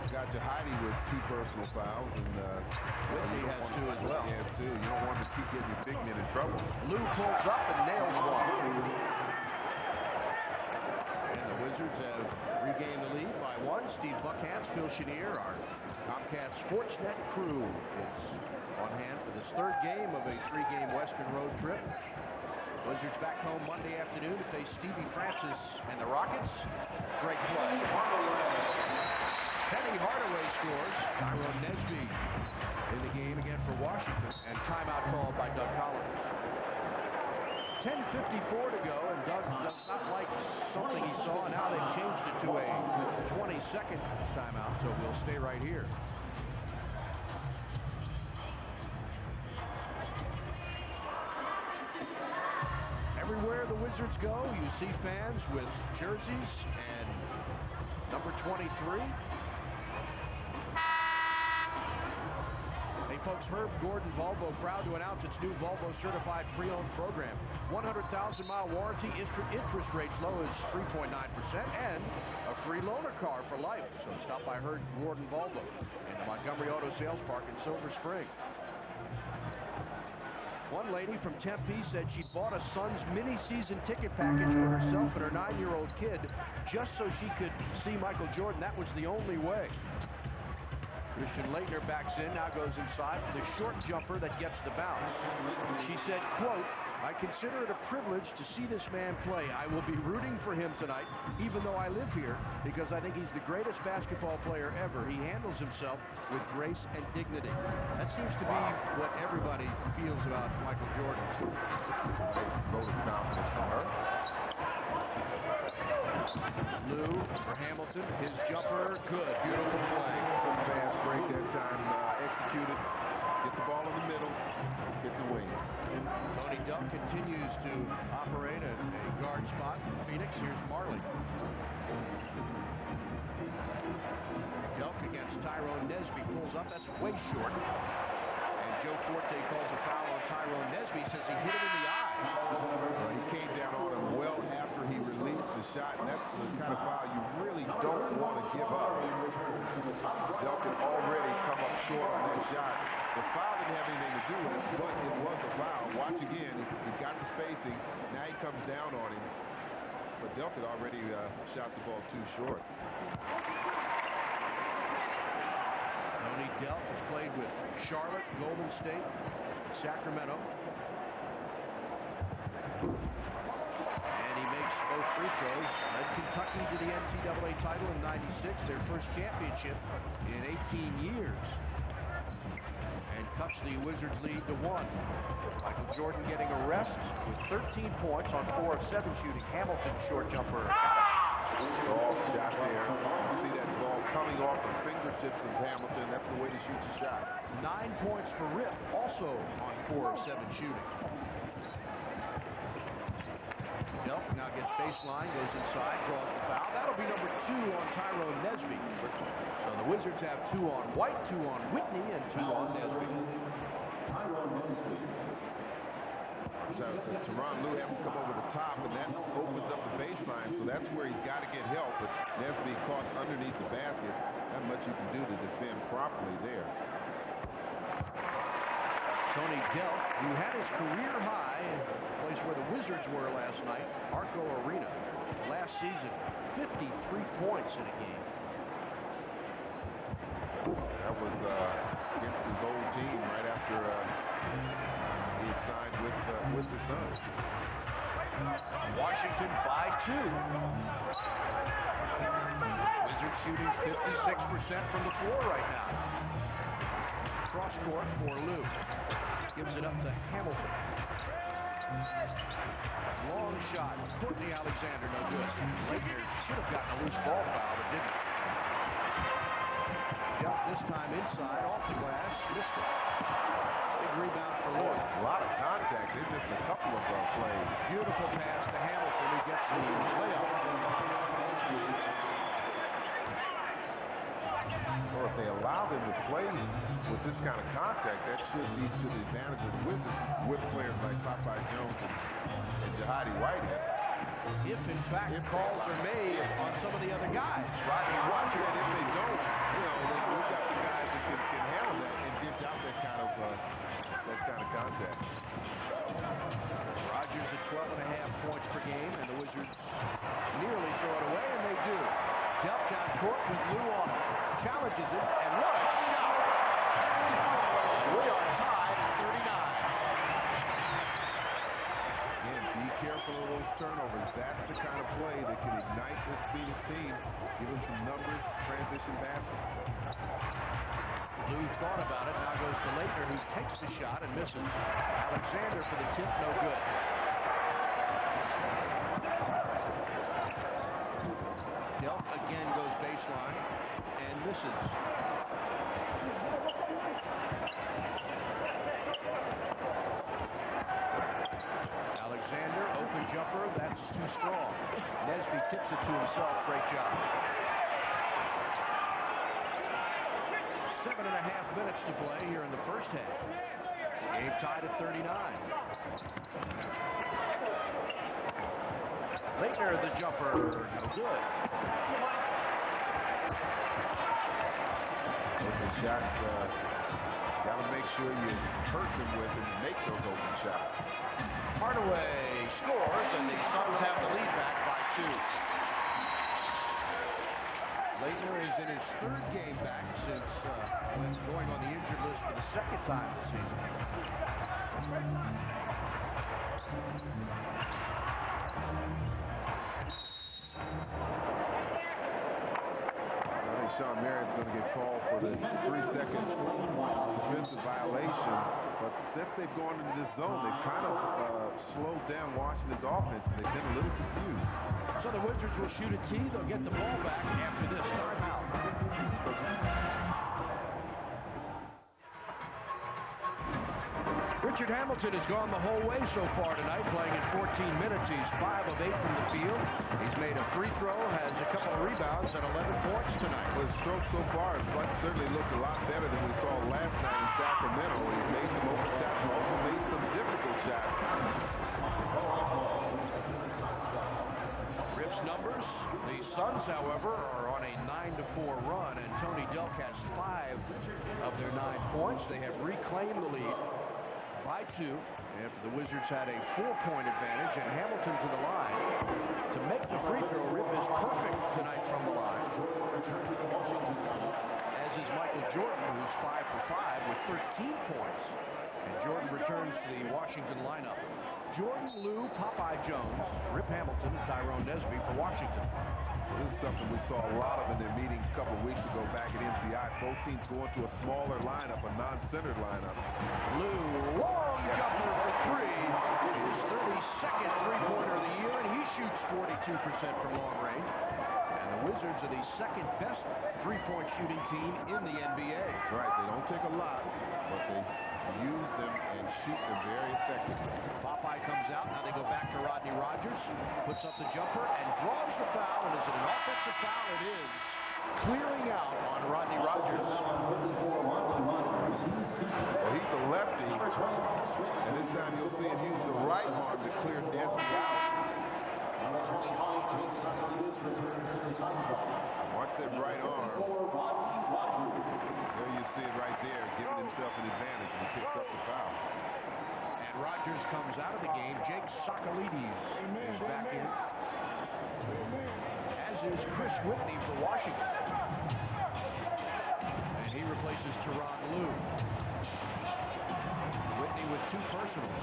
Got Jahidi with 2 personal fouls, and Whitney has 2 as well. He has 2. You don't want to keep getting your big men in trouble. Lou pulls up and nails one. And the Wizards have regained the lead by 1. Steve Buckhantz, Phil Chenier, our Comcast Sportsnet crew is on hand for this 3rd game of a 3-game Western road trip. Wizards back home Monday afternoon to face Stevie Francis and the Rockets. Great play. Penny Hardaway scores. Tyrone Nesby in the game again for Washington, and timeout called by Doug Collins. 10:54 to go, and Doug does not like something he saw. Now they've changed it to a 20-second timeout, so we'll stay right here. Everywhere the Wizards go, you see fans with jerseys and number 23. Hey folks, Herb Gordon Volvo proud to announce its new Volvo certified pre-owned program. 100,000-mile warranty, interest rates low as 3.9%, and a free loaner car for life. So stop by Herb Gordon Volvo in the Montgomery Auto Sales Park in Silver Spring. One lady from Tempe said she bought a Suns mini-season ticket package for herself and her 9-year-old kid just so she could see Michael Jordan. That was the only way. Christian Laettner backs in, now goes inside for the short jumper that gets the bounce. She said, quote, "I consider it a privilege to see this man play. I will be rooting for him tonight, even though I live here, because I think he's the greatest basketball player ever. He handles himself with grace and dignity." That seems to be what everybody feels about Michael Jordan. Vote of confidence from her. Lou for Hamilton, his jumper, good, beautiful play. Fast break that time, executed. Get the ball in the middle, hit the wings. Tony Delk continues to operate at a guard spot in Phoenix. Here's Marley. Delk against Tyrone Nesby, pulls up, that's way short. And Joe Forte calls a foul on Tyrone Nesby, says he hit him in the eye. He came down on him well after he released the shot, and that's the kind of foul you really don't want to give up. Delk had already come up short on that shot. The foul didn't have anything to do with it, but it was a foul. Watch again, he got the spacing, now he comes down on him. But Delk had already shot the ball too short. Tony Delk has played with Charlotte, Golden State, Sacramento. And he makes both free throws. Led Kentucky to the NCAA title in '96, their first championship in 18 years. And cuts the Wizards lead to 1. Michael Jordan getting a rest with 13 points on 4 of 7 shooting. Hamilton short jumper. Soft shot there. You see that ball coming off the fingertips of Hamilton. That's the way to shoot your shot. 9 points for Rip, also on 4 of 7 shooting. Delk now gets baseline, goes inside, draws the foul. That'll be number 2 on Tyrone Nesby. So the Wizards have 2 on White, 2 on Whitney, and 2 on Nesby. Tyronn Lue has to come over the top, and that opens up the baseline, so that's where he's got to get help. But Nesby caught underneath the basket. Not much you can do to defend properly there. Tony Delk, who had his career high in the place where the Wizards were last night, Arco Arena, last season, 53 points in a game. That was against his old team right after he had signed with the Suns. Washington by 2. Wizards shooting 56% from the floor right now. Cross court for Lou. Gives it up to Hamilton. Long shot. Courtney Alexander, no good. Laettner should have gotten a loose ball foul, but didn't. Yep, this time inside, off the glass, missed it. Big rebound for Lou. A lot of contact. They missed a couple of plays. Beautiful pass to Hamilton, who gets the layup. Well, if they allow them to play with this kind of contact, that should be to the advantage of the Wizards with players like Popeye Jones and Jahidi Whitehead. If, in fact, calls are made on some of the other guys. Rodney Roger, and if they don't, you know, then we've got some guys that can handle that and dish out that kind of contact. Rogers at 12.5 points per game, and the Wizards nearly throw it away, and they do. Delp down court with Lou on it. Challenges it, and what a shot! We are tied at 39. Again, be careful of those turnovers. That's the kind of play that can ignite this Phoenix team. Give them some numbers, transition basket. Lou thought about it, now goes to Leitner, who takes the shot and misses. Alexander for the tip, no good. Delp again goes baseline and misses. Alexander, open jumper, that's too strong. Nesby tips it to himself, great job. 7.5 minutes to play here in the first half. Game tied at 39. Leitner, the jumper, no good. Open shots, got to make sure you hurt them with and make those open shots. Hardaway scores, and the Suns have the lead back by 2. Leitner is in his 3rd game back since going on the injured list for the 2nd time this season. I think Sean Marion's going to get called for the 3-second defensive violation, but since they've gone into this zone, they've kind of slowed down Washington's offense. They've been a little confused. So the Wizards will shoot a tee. They'll get the ball back after this timeout. Richard Hamilton has gone the whole way so far tonight, playing in 14 minutes. He's 5 of 8 from the field. He's made a free throw, has a couple of rebounds, and 11 points tonight. Well, his stroke so far has certainly looked a lot better than we saw last night in Sacramento. He's made some open shots and also made some difficult shots. Rips numbers. The Suns, however, are on a 9-4 run, and Tony Delk has 5 of their 9 points. They have reclaimed the lead by 2 after the Wizards had a 4-point advantage, and Hamilton to the line to make the free throw. Rip is perfect tonight from the line, as is Michael Jordan, who's 5 for 5 with 13 points. And Jordan returns to the Washington lineup. Jordan, Lou, Popeye Jones, Rip Hamilton, and Tyrone Nesby for Washington. This is something we saw a lot of in their meeting a couple of weeks ago back at NCI. Both teams going to a smaller lineup, a non-centered lineup. Lou, long jumper for 3. His 32nd three-pointer of the year, and he shoots 42% from long range. And the Wizards are the 2nd best three-point shooting team in the NBA. That's right. They don't take a lot, but they use them and shoot them very effectively. Popeye comes out. Now they go back to Rodney Rogers. Puts up the jumper and draws the foul. And is it an offensive foul? It is. Clearing out on Rodney Rogers. Well, he's a lefty. And this time you'll see him use the right arm to clear Nesby out. Watch that right arm. There you see it right there, giving himself an advantage, and he picks up the foul. And Rogers comes out of the game. Jake Sakalides is back in, as is Chris Whitney for Washington. And he replaces Tyronn Lue. Whitney with 2 personals.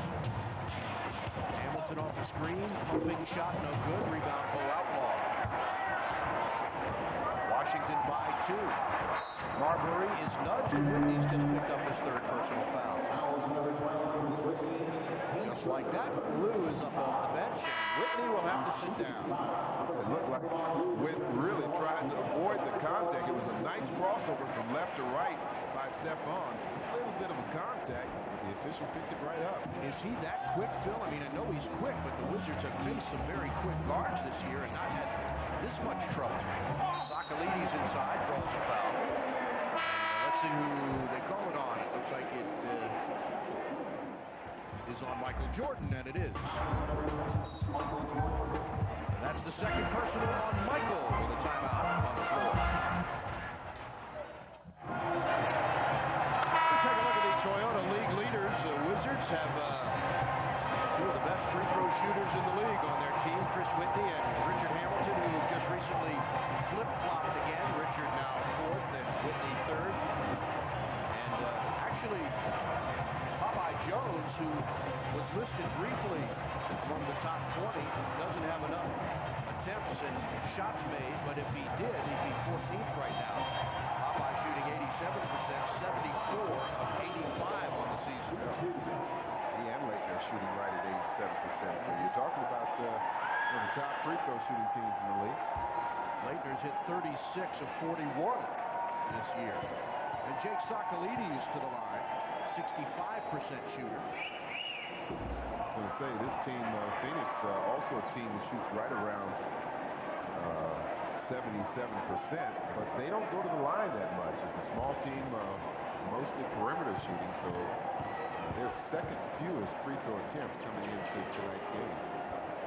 Hamilton off the screen, pumping shot, no good. Rebound, Bo Outlaw. Washington by 2. Marbury is nudged, and Whitney's just picked up his 3rd personal foul. Just like that, Lue is up off the bench, and Whitney will have to sit down. It looked like Whit really tried to avoid the contact. It was a nice crossover from left to right by Stephon. A little bit of a contact, but the official picked it right up. Is he that quick, Phil? I mean, I know he's quick, but the Wizards have faced some very quick guards this year and not had this much trouble. Sakalides inside, draws a foul. Let's see who they call it on. It looks like it is on Michael Jordan, and it is. That's the 2nd personal on Michael with a timeout on the floor. league leaders. The Wizards have two of the best free throw shooters in the league on their team, Chris Whitney and Richard Hamilton, who just recently flip-flopped again. Richard now fourth and Whitney third. And actually, Popeye Jones, who was listed briefly among the top 20, doesn't have enough attempts and shots made, but if he did, he'd be 14th right now. Popeye shooting 87%, 74 of 85 on the season. He and Leighton are shooting right at 87%. So you're talking about one of the top free throw shooting teams in the league. Leitner's hit 36 of 41 this year. And Jake Sakalides to the line, 65% shooter. I was going to say, this team, Phoenix, also a team that shoots right around 77%, but they don't go to the line that much. It's a small team, mostly perimeter shooting, so their second fewest free throw attempts coming into tonight's game.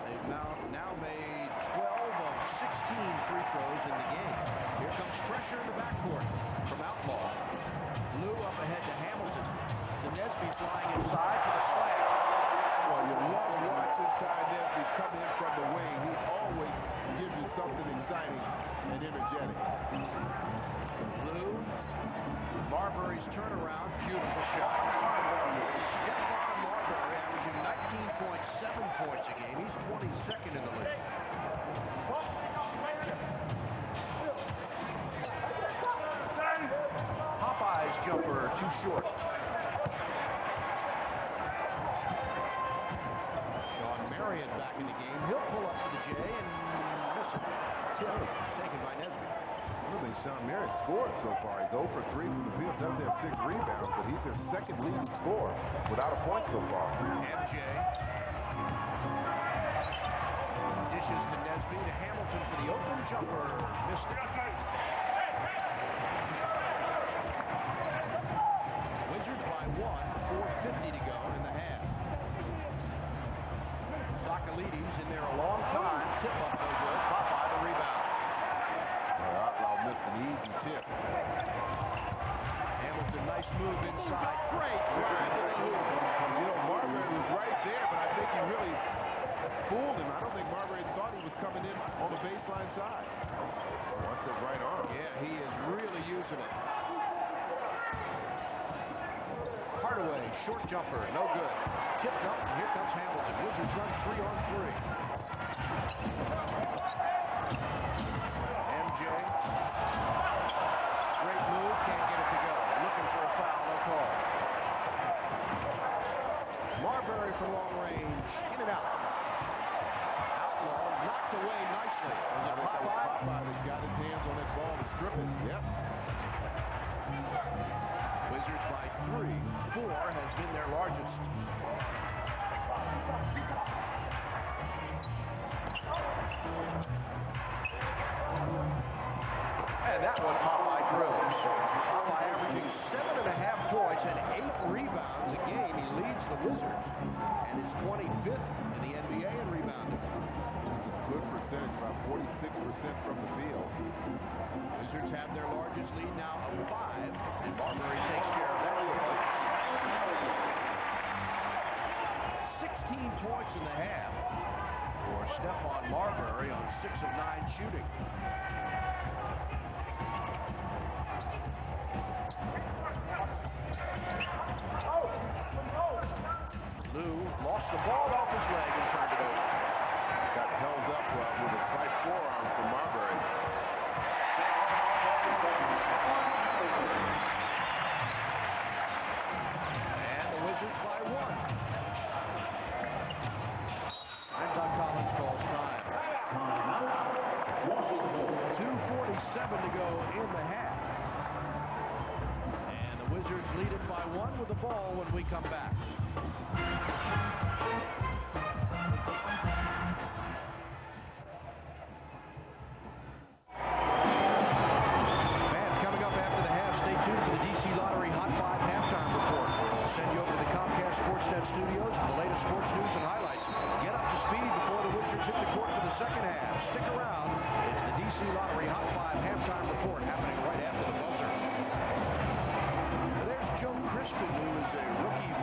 They've now made 12 of 16 free throws in the game. Here comes pressure in the backcourt from Outlaw. Lou up ahead to Hamilton. Nesby flying inside for the slam. Well, you love watching Ty Nesby come in from the wing. He always gives you something exciting and energetic. Lou, Marbury's turnaround, beautiful shot. Stephon Marbury averaging 19.7 points a game. He's 22nd in the league. Popeye's jumper too short. Marion back in the game. He'll pull up for the J and miss it. Tip taken by Nesby. I don't think Sean Marion scored so far. He's 0 for 3 from the field. Doesn't have 6 rebounds, but he's their second leading scorer without a point so far. MJ dishes to Nesby to Hamilton for the open jumper. Missed it. Wizards by 1, 4:50 to go in the half. Sakalides in there a long time. Tip up no good. Popeye the rebound. Outlaw missed an easy tip. Hamilton, nice move inside. Great drive to the hoop. You know, Marbury was right there, but I think he really fooled him. I don't think Marbury thought he was coming in on the baseline side. Watch that right arm. Yeah, he is really using it. Hardaway, short jumper, no good. Tipped up, and here comes Hamilton. Wizards run 3-on-3. MJ. Great move, can't get it to go. Looking for a foul, no call. Marbury for long range, in and out. Outlaw knocked away nicely. Was it Popeye? Popeye got his hands on that ball to strip it. Yep. Wizards by 3. 4 has been their largest. And that one Popeye drills. Popeye averaging 7.5 points and 8 rebounds a game. He leads the Wizards and is 25th in the NBA in rebounding. It's a good percentage, about 46% from the field. Wizards have their largest lead now of 5, and Marbury takes care of that quickly. 16 points in the half for Stephon Marbury on 6 of 9 shooting. Lou lost the ball off his leg and turned it over. Got held up with a slight forearm from Marbury. And the Wizards by 1. And Doug Collins calls time. 2:47 to go in the half. And the Wizards lead it by 1 with the ball when we come back. Crispin, who is a rookie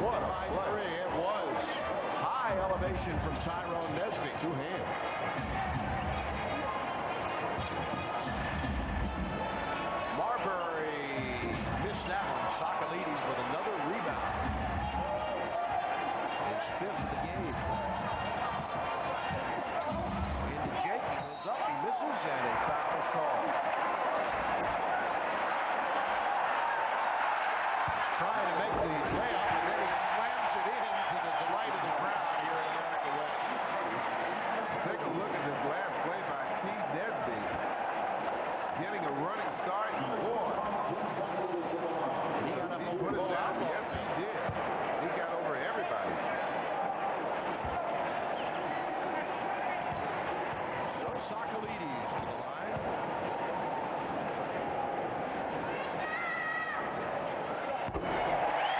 What a play. It was. High elevation from Tyrone Nesby. Two hands. Marbury missed that one. Sakalides with another rebound. His fifth of the game. Into Jake. He goes up. He misses. And a foul is called. He's trying to make the layup. And then he slams it in to the delight of the crowd here in America West. Take a look at this last play by T. Nesby. Getting a running start. Boy. He got up over Put the it down. ball. Yes, he did. He got over everybody. So Sakalides to the line.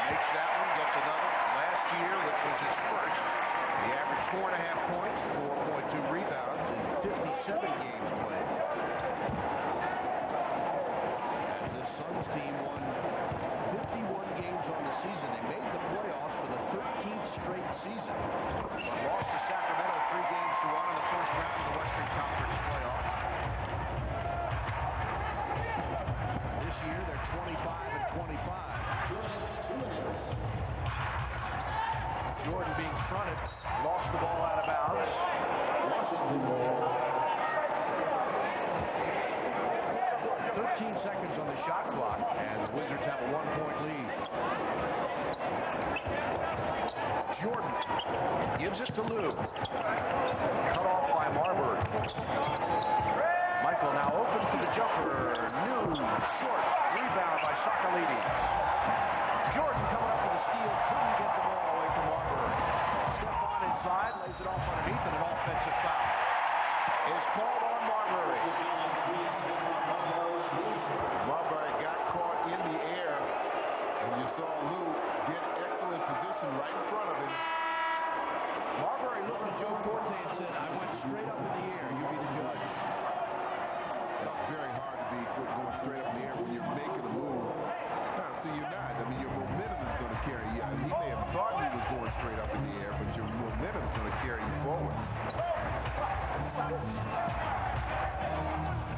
Makes that one, gets another. Last year, which was his first, he averaged 4.5 points, 4.2 rebounds in 57 games played. As this Suns team won 51 games on the season, they made the playoffs for the 13th straight season, but lost to Sacramento 3 games to 1 in the first round of the Western Conference playoff. This year, they're 25-25. Jordan being fronted, lost the ball out of bounds. 13 seconds on the shot clock, and the Wizards have a 1-point lead. Jordan gives it to Lou. Cut off by Marbury. Michael now open for the jumper. New, short, rebound by Sakalides. Jordan coming up with a steal, couldn't get the ball away from Marbury. Stephon inside, lays it off underneath, and an offensive foul is called on Marbury. Marbury got caught in the air, and you saw Lou get excellent position right in front of him. Marbury looked at Joe Forte and said, I went straight up in the air. You be the judge. It's very hard to be going straight up in the air when you're making a move. So you're not. I mean, your momentum is going to carry you. He may have thought he was going straight up in the air, but your momentum is going to carry you forward.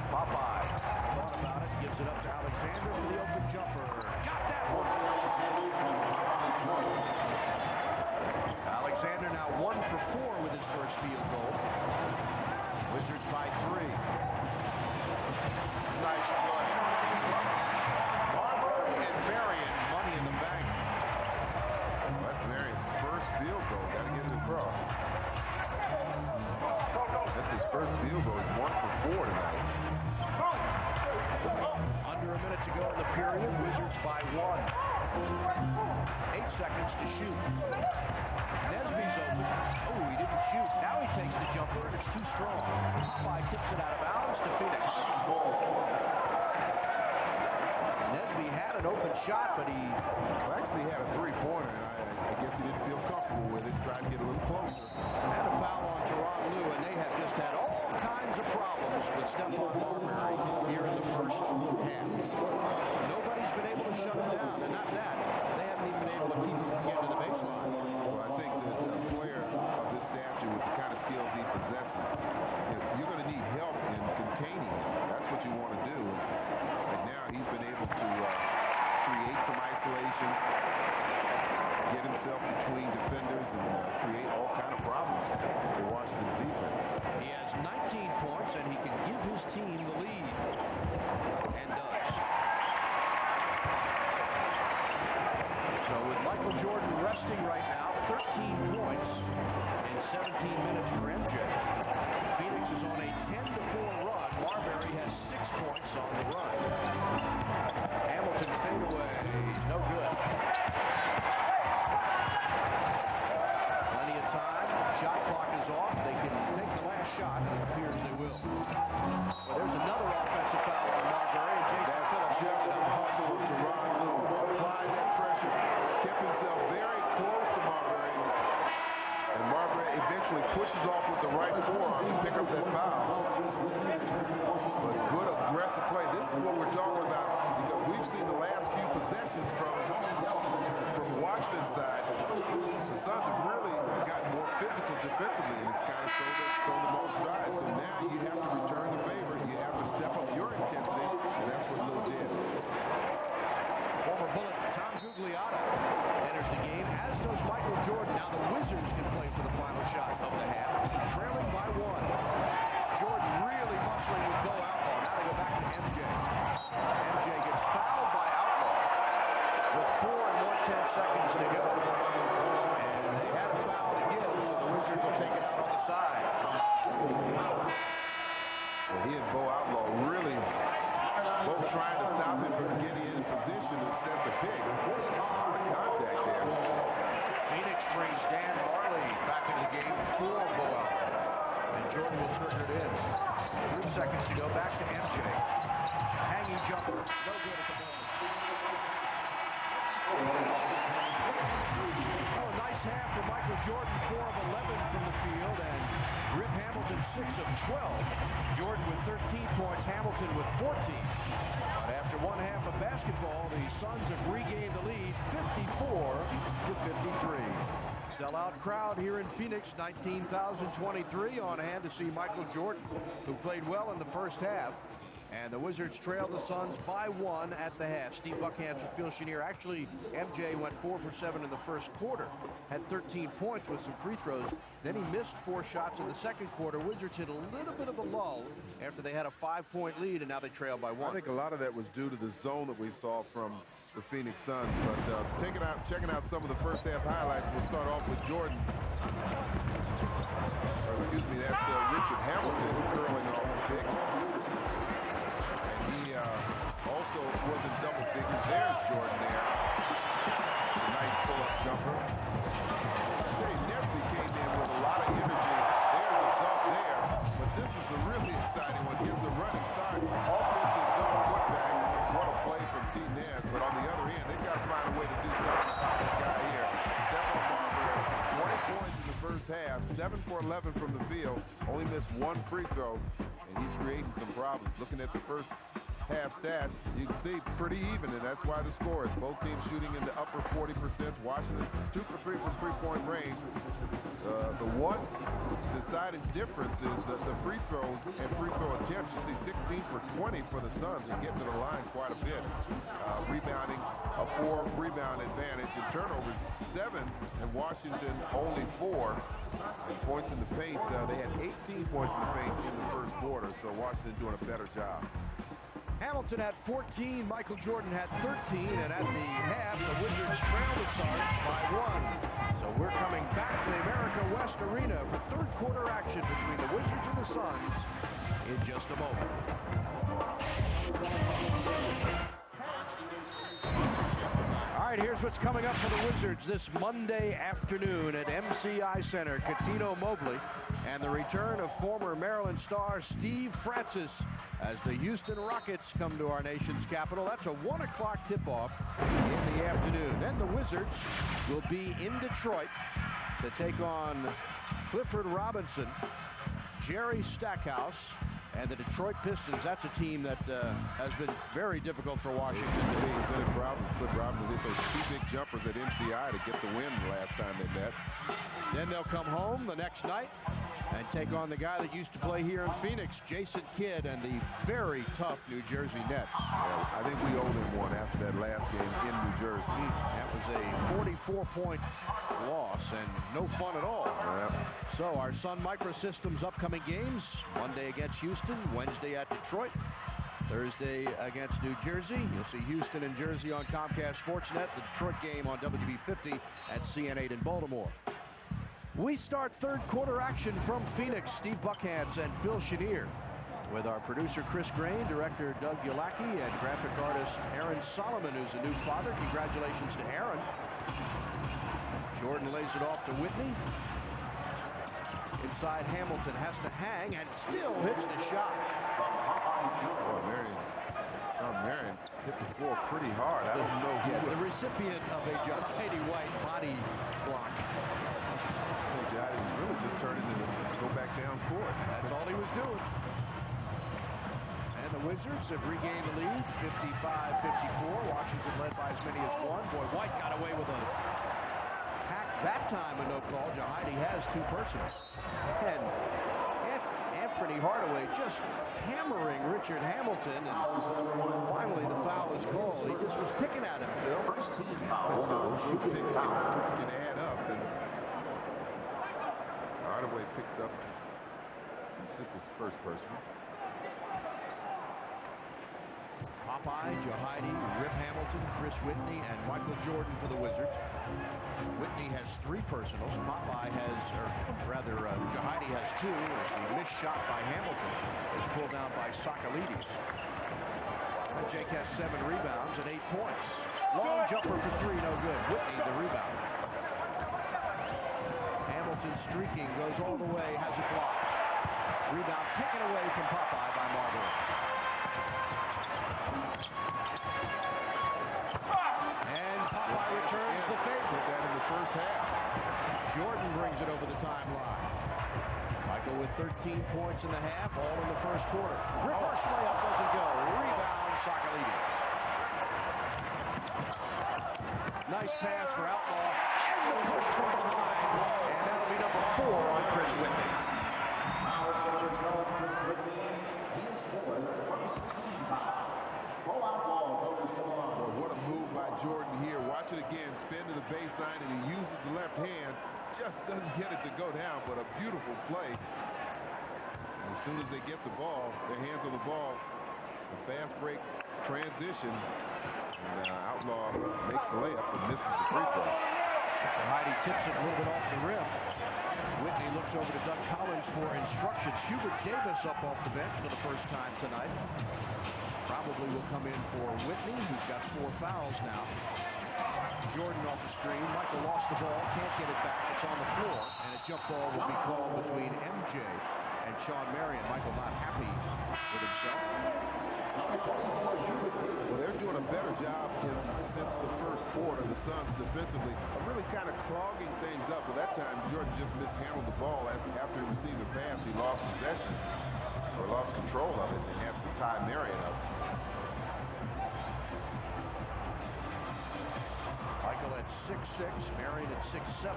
Popeye thought about it, gives it up to Alexander for the open jumper. Got that one. Alexander now 1 for 4 with his first field goal. Wizards by 3. Nice play. Marbury and Marion, money in the bank. Well, that's Marion's first field goal. Got to get it across. That's his first field goal. He's 1 for 4 tonight. Under a minute to go in the period. Wizards by 1. 8 seconds to shoot. Nesby's open. Oh, he didn't shoot. Now he takes the jumper, and it's too strong. Popeye tips it out of bounds to Phoenix. Nesby had an open shot, but he actually had a three-pointer, and I guess he didn't feel comfortable with it. Tried to get a little closer. had a foul on Teron Lou, and they have just had all kinds of problems with Stephon Marbury here in the first half. Nobody's been able to shut him down, and not that. They haven't even been able to keep him from getting to the baseline. Well, I think that a player of this stature with the kind of skills he possesses, you're going to need help in containing him. That's what you want to do. And now he's been able to create some isolations, get himself between defenders, and create all kind of problems for Washington's defense. He has 19 points, and he can give his team the lead. And does. So with Michael Jordan resting right now, 13 points in 17 minutes for MJ. Phoenix is on a 10-4 run. Marbury has 6 points on the run. Hamilton fadeaway, no good. Plenty of time. Shot clock is off. They can take the last shot, and it appears they will. Well, there's another offensive foul on Marbury, and Jason Phillips Just a hustle of Teron Lou. Applied that pressure. Kept himself very close to Marbury. And Marbury eventually pushes off with the right forearm to pick up that foul. But good aggressive play. This is what we're talking about. Because we've seen the last few Liotta enters the game, as does Michael Jordan. Now the Wizards can play for the final shot of the half, trailing by 1. Jordan really muscling with Bo Outlaw. Now they go back to MJ. MJ gets fouled by Outlaw with 4 and 1/10 seconds to go. And they had a foul to give, so the Wizards will take it out on the side. Well, he and Bo Outlaw really both trying to stop him from getting in position to set the pick. A lot of contact there. Phoenix brings Dan Marley back into the game for Bo Outlaw. And Jordan will trigger it in. 3 seconds to go. Back to MJ. Hanging jumper. No good at the moment. Oh, a nice half for Michael Jordan. 4 of 11 from the field. And Rip Hamilton 6 of 12. Jordan with 13 points. Hamilton with 14. But after one half of basketball, the Suns have regained the lead 54-53. Sellout crowd here in Phoenix, 19,023 on hand to see Michael Jordan, who played well in the first half. And the Wizards trail the Suns by 1 at the half. Steve Buckhantz with Phil Chenier. Actually, MJ went 4 for 7 in the first quarter. Had 13 points with some free throws. Then he missed 4 shots in the second quarter. Wizards hit a little bit of a lull after they had a 5-point lead, and now they trail by 1. I think a lot of that was due to the zone that we saw from the Phoenix Suns. But checking out some of the first half highlights, we'll start off with Jordan. Or excuse me, that's Richard Hamilton curling off the pick. Also was in double figures. There's Jordan there. A nice pull-up jumper. Jay Nesby came in with a lot of energy. There's a jump there. But this is a really exciting one. Gives a running start. Offensive zone putback. What a play from T. Nez. But on the other end, they've got to find a way to do something about this guy here. Stephon Marbury, 20 points in the first half. 7 for 11 from the field. Only missed 1 free throw. And he's creating some problems. Looking at the first half stats, you can see pretty even, and that's why the score is both teams shooting in the upper 40%. Washington 2 for 3 from three-point range. The one deciding difference is that the free throws and free throw attempts. You see 16 for 20 for the Suns and get to the line quite a bit. Rebounding, a 4 rebound advantage, and turnovers 7, and Washington only 4. And points in the paint, they had 18 points in the paint in the first quarter, so Washington doing a better job. Hamilton had 14, Michael Jordan had 13, and at the half, the Wizards trailed the Suns by 1. So we're coming back to the America West Arena for third quarter action between the Wizards and the Suns in just a moment. All right, here's what's coming up for the Wizards this Monday afternoon at MCI Center. Catino Mobley and the return of former Maryland star Steve Francis as the Houston Rockets come to our nation's capital. That's a 1 o'clock tip-off in the afternoon. Then the Wizards will be in Detroit to take on Clifford Robinson, Jerry Stackhouse, and the Detroit Pistons. That's a team that has been very difficult for Washington. Cliff Robinson hit those 2 big jumpers at MCI to get the win last time they met. Then they'll come home the next night and take on the guy that used to play here in Phoenix, Jason Kidd, and the very tough New Jersey Nets. Yeah, I think we owed him one after that last game in New Jersey. That was a 44-point loss and no fun at all. Yeah. So our Sun Microsystems upcoming games, Monday against Houston, Wednesday at Detroit, Thursday against New Jersey. You'll see Houston and Jersey on Comcast Sportsnet, the Detroit game on WB50 at CN8 in Baltimore. We start third quarter action from Phoenix. Steve Buckhantz and Phil Chenier with our producer Chris Grain, director Doug Yulacki, and graphic artist Aaron Solomon, who's a new father. Congratulations to Aaron. Jordan lays it off to Whitney. Inside, Hamilton has to hang and still hits the shot. Oh, Marion hit the floor pretty hard. I don't know who the recipient of a John Katie White body block. He was really just turning to go back down court. That's all he was doing. And the Wizards have regained the lead, 55-54. Washington led by as many as 1. Boy, White got away with a hack that time and no call. Jahidi has 2 personals. And Anthony Hardaway just hammering Richard Hamilton, and finally the foul is called. He just was picking at him, Phil. Well, picks can add up. And Hardaway picks up. It's just his first personal. Popeye, Jahidi, Rip Hamilton, Chris Whitney, and Michael Jordan for the Wizards. Whitney has 3 personals. Popeye has, or rather, Jahidi has 2. As the missed shot by Hamilton is pulled down by Sakalides. And Jake has 7 rebounds and 8 points. Long jumper for 3, no good. Whitney the rebound. Hamilton streaking, goes all the way, has it blocked. Rebound taken away from Popeye by Marbury. And Popeye returns the favor. Put that in the first half. Jordan brings it over the timeline. Michael with 13 points in the half, all in the first quarter. Reverse layup doesn't go. Rebound, Sakalides. Nice pass for Outlaw. And the push from behind. And that'll be number 4 on Chris Whitney. Boy, what a move by Jordan here. Watch it again. Spin to the baseline, and he uses the left hand. Just doesn't get it to go down, but a beautiful play. And as soon as they get the ball, their hands on the ball, a fast break transition, and Outlaw makes the layup and misses the free throw. So Heidi tips it a little bit off the rim. Whitney looks over to Doug Collins for instructions. Hubert Davis up off the bench for the first time tonight. Probably will come in for Whitney, who's got 4 fouls now. Jordan off the screen. Michael lost the ball, can't get it back. It's on the floor, and a jump ball will be called between MJ and Sean Marion. Michael not happy with himself. Well, they're doing a better job since the first quarter, the Suns defensively, of really kind of clogging things up. But that time, Jordan just mishandled the ball after he received the pass. He lost possession, or lost control of it, and has to tie Marion up. Michael at 6'6", Marion at 6'7".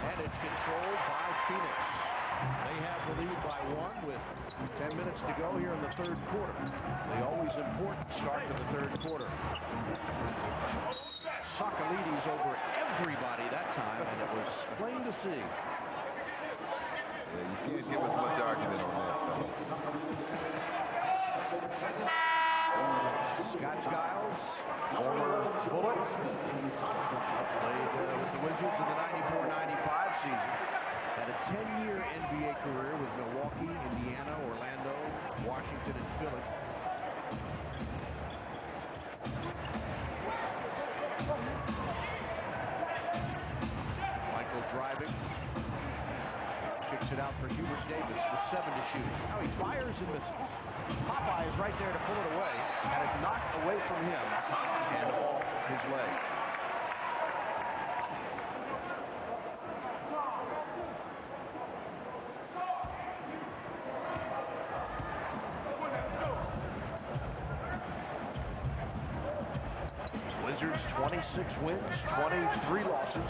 And it's controlled by Phoenix. They have the lead by 1 with 10 minutes to go here in the third quarter. The always important start to the third quarter. Sakalides over everybody that time, and it was plain to see. Yeah, you can't give us much argument on that, fellow. Scott Skiles, former Bullet, played with the Wizards in the 94-95 season. Had a 10-year NBA career with Milwaukee, Indiana, Orlando, Washington, and Philly. Michael driving. Kicks it out for Hubert Davis with 7 to shoot. Now he fires and misses. Popeye is right there to pull it away, and it's knocked away from him and off his leg. Wizards 26 wins, 23 losses.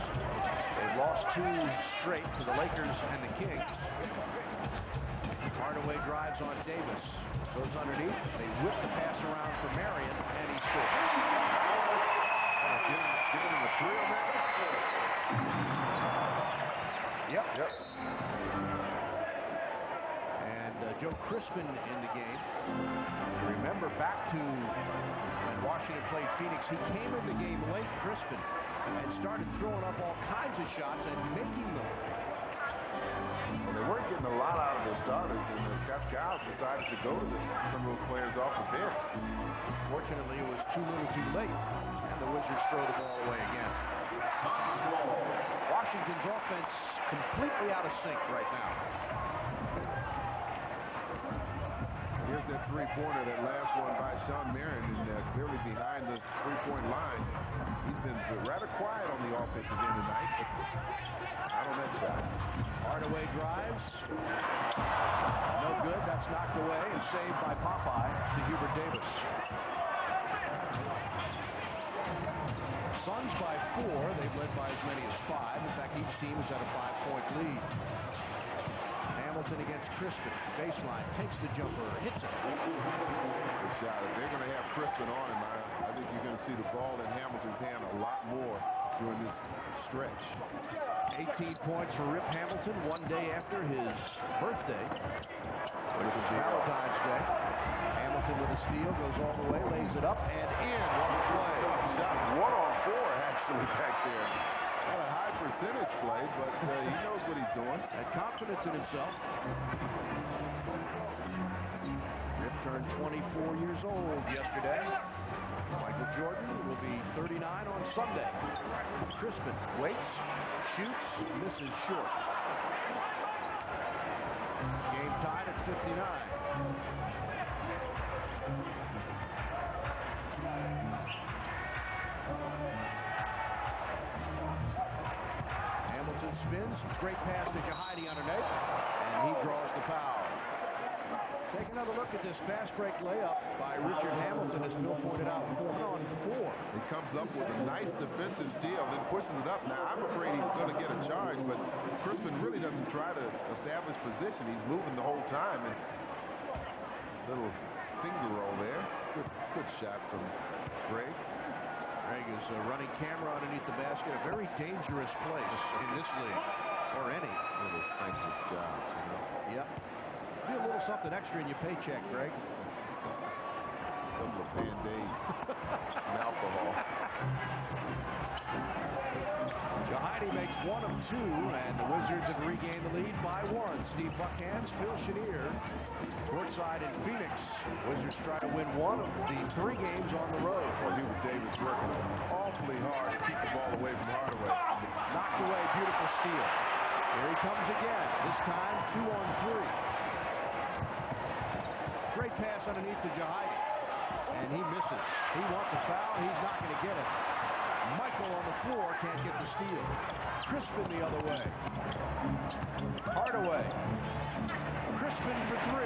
They've lost 2 straight to the Lakers and the Kings. Hardaway drives on Davis. Goes underneath. They whip the pass around for Marion, and he scores. Giving him a 3 on that? Yep. And Joe Crispin in the game. Remember back to when Washington played Phoenix, he came in the game late, Crispin, and started throwing up all kinds of shots and making them. Well, they weren't getting a lot out of their starters, and Scott Skiles decided to go to some of those players off the bench. Fortunately, it was too little too late, and the Wizards throw the ball away again. Washington's offense completely out of sync right now. Here's that three-pointer, that last one by Sean Marion, and clearly behind the three-point line. He's been rather quiet on the offensive end tonight, but not on that shot. Hardaway drives. No good. That's knocked away and saved by Popeye to Hubert Davis. Suns by 4. They've led by as many as 5. In fact, each team has had a 5-point lead. Hamilton against Crispin. Baseline, takes the jumper, hits it. Good shot. If they're going to have Crispin on him, I think you're going to see the ball in Hamilton's hand a lot more during this stretch. 18 points for Rip Hamilton one day after his birthday, which is Valentine's Day. Hamilton with a steal, goes all the way, lays it up and in. What a play. Shot 1-on-4 actually back there. Not a high percentage play, but he knows what he's doing. Had confidence in himself. Rip turned 24 years old yesterday. Michael Jordan will be 39 on Sunday. Crispin waits, shoots, misses short. Game tied at 59. Hamilton spins, great pass to Jahidi underneath, and he draws the foul. Take another look at this fast break layup by Richard Hamilton, as Bill pointed out, 4-on-4. He comes up with a nice defensive steal, then pushes it up. Now, I'm afraid he's going to get a charge, but Crispin really doesn't try to establish position. He's moving the whole time. And little finger roll there. Good shot from Greg. Greg is running camera underneath the basket. A very dangerous place in this league, or any. Little thankless job, you know. Yep. Do a little something extra in your paycheck, Greg. Couple of Band-Aids and alcohol. Jahidi makes 1 of 2, and the Wizards have regained the lead by 1. Steve Buckhantz, Phil Chenier, courtside in Phoenix. Wizards try to win 1 of the 3 games on the road. Well, Hubert Davis working awfully hard to keep the ball away from Hardaway. Knocked away, beautiful steal. Here he comes again, this time 2-on-3. Great pass underneath to Jahidi, and he misses. He wants a foul. He's not going to get it. Michael on the floor can't get the steal. Crispin the other way. Hardaway. Crispin for 3.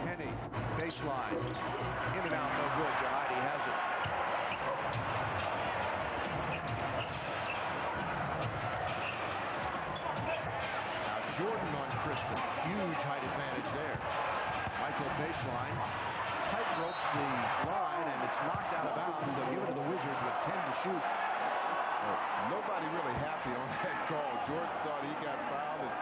Kenny, baseline. In and out, no good. Jahidi has it. Now Jordan on Crispin. Huge height advantage there. Michael baseline. Tight ropes the line, and it's knocked out of bounds. They'll give it to the Wizards with 10 to shoot. Nobody really happy on that call. Jordan thought he got fouled, and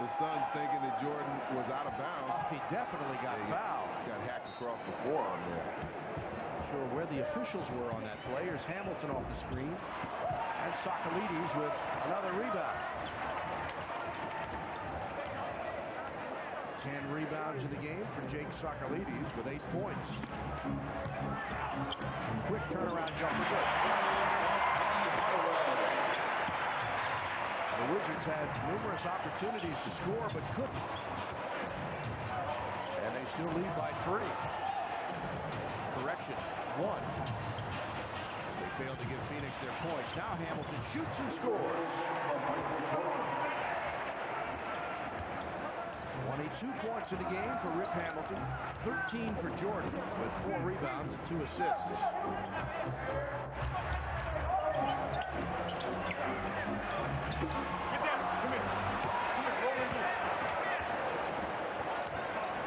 the Suns thinking that Jordan was out of bounds. He definitely got fouled. Got hacked across the forearm there. Not sure where the officials were on that play. Here's Hamilton off the screen. And Sakalides with another rebound. 10 rebounds in the game for Jake Sakalides with 8 points. Quick turnaround jumper, good. The Wizards had numerous opportunities to score, but couldn't. And they still lead by 3. Correction, 1. They failed to give Phoenix their points. Now Hamilton shoots and scores. 22 points in the game for Rip Hamilton. 13 for Jordan with 4 rebounds and 2 assists.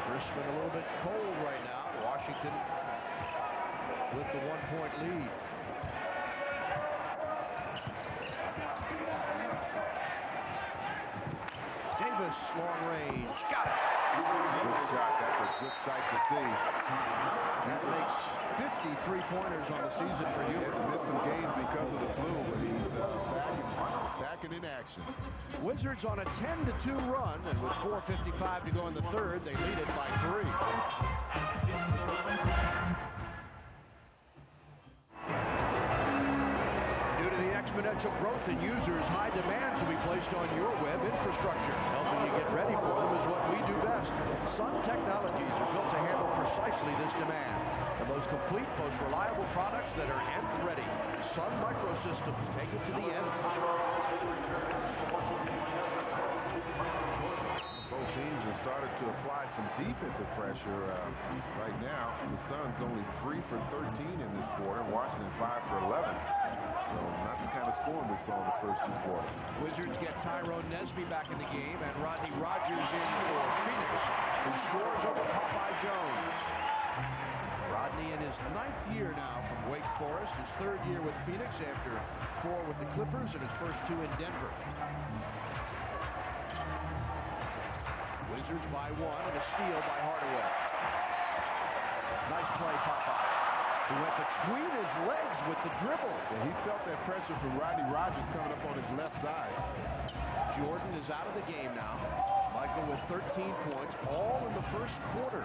Crispin a little bit cold right now. Washington with the 1-point lead. Davis, long range, got it. Good shot. That's a good sight to see. That makes 50 3-pointers on the season for Hubert. He's missed some games because of the flu, but he's back in action. Wizards on a 10-2 run, and with 4:55 to go in the third, they lead it by 3. Due to the exponential growth in users, high demands will be placed on your web infrastructure. Helping you get ready for them is what we do best. Sun Technologies are built to handle precisely this demand. The most complete, most reliable products that are nth ready. Sun Microsystems, take it to the end. Both teams have started to apply some defensive pressure. Right now, the Suns only 3 for 13 in this quarter. Washington 5 for 11. So not the kind of scoring we saw in the first 2 quarters. Wizards get Tyrone Nesby back in the game, and Rodney Rogers in for Phoenix, who scores over Popeye Jones. Rodney in his 9th year now from Wake Forest, his 3rd year with Phoenix after 4 with the Clippers and his first 2 in Denver. Wizards by 1 and a steal by Hardaway. Nice play, Popeye, who went between his legs with the dribble. Yeah, he felt that pressure from Rodney Rogers coming up on his left side. Jordan is out of the game now. Michael with 13 points, all in the first quarter.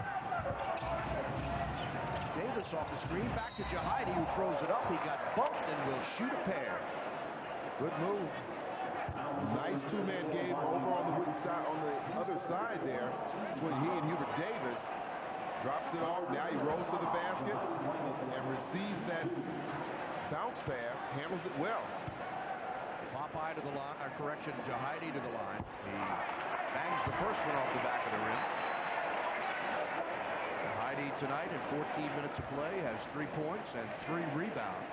Davis off the screen, back to Jahidi, who throws it up. He got bumped and will shoot a pair. Good move. Nice 2-man game over on the other side there between he and Hubert Davis. Drops it off. Now he rolls to the basket and receives that bounce pass. Handles it well. Popeye to the line, or correction, Jahidi to the line. He bangs the first one off the back of the rim. Jahidi tonight in 14 minutes of play has 3 points and 3 rebounds.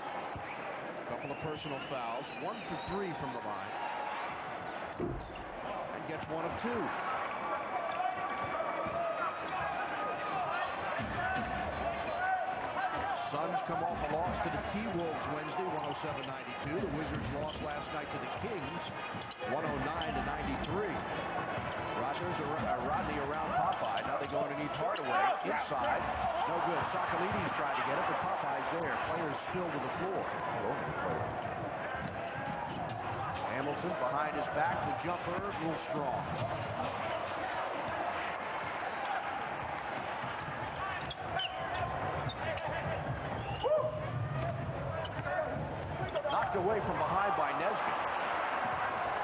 A couple of personal fouls, 1 for 3 from the line. And gets 1 of 2. Suns come off a loss to the T-Wolves Wednesday, 107-92. The Wizards lost last night to the Kings, 109-93. Rodney around Popeye. Now they go underneath Hardaway. Inside. No good. Sakalides tried to get it, but Popeye's there. Players still to the floor. Hamilton behind his back. The jumper, real strong. Knocked away from behind by Nesby.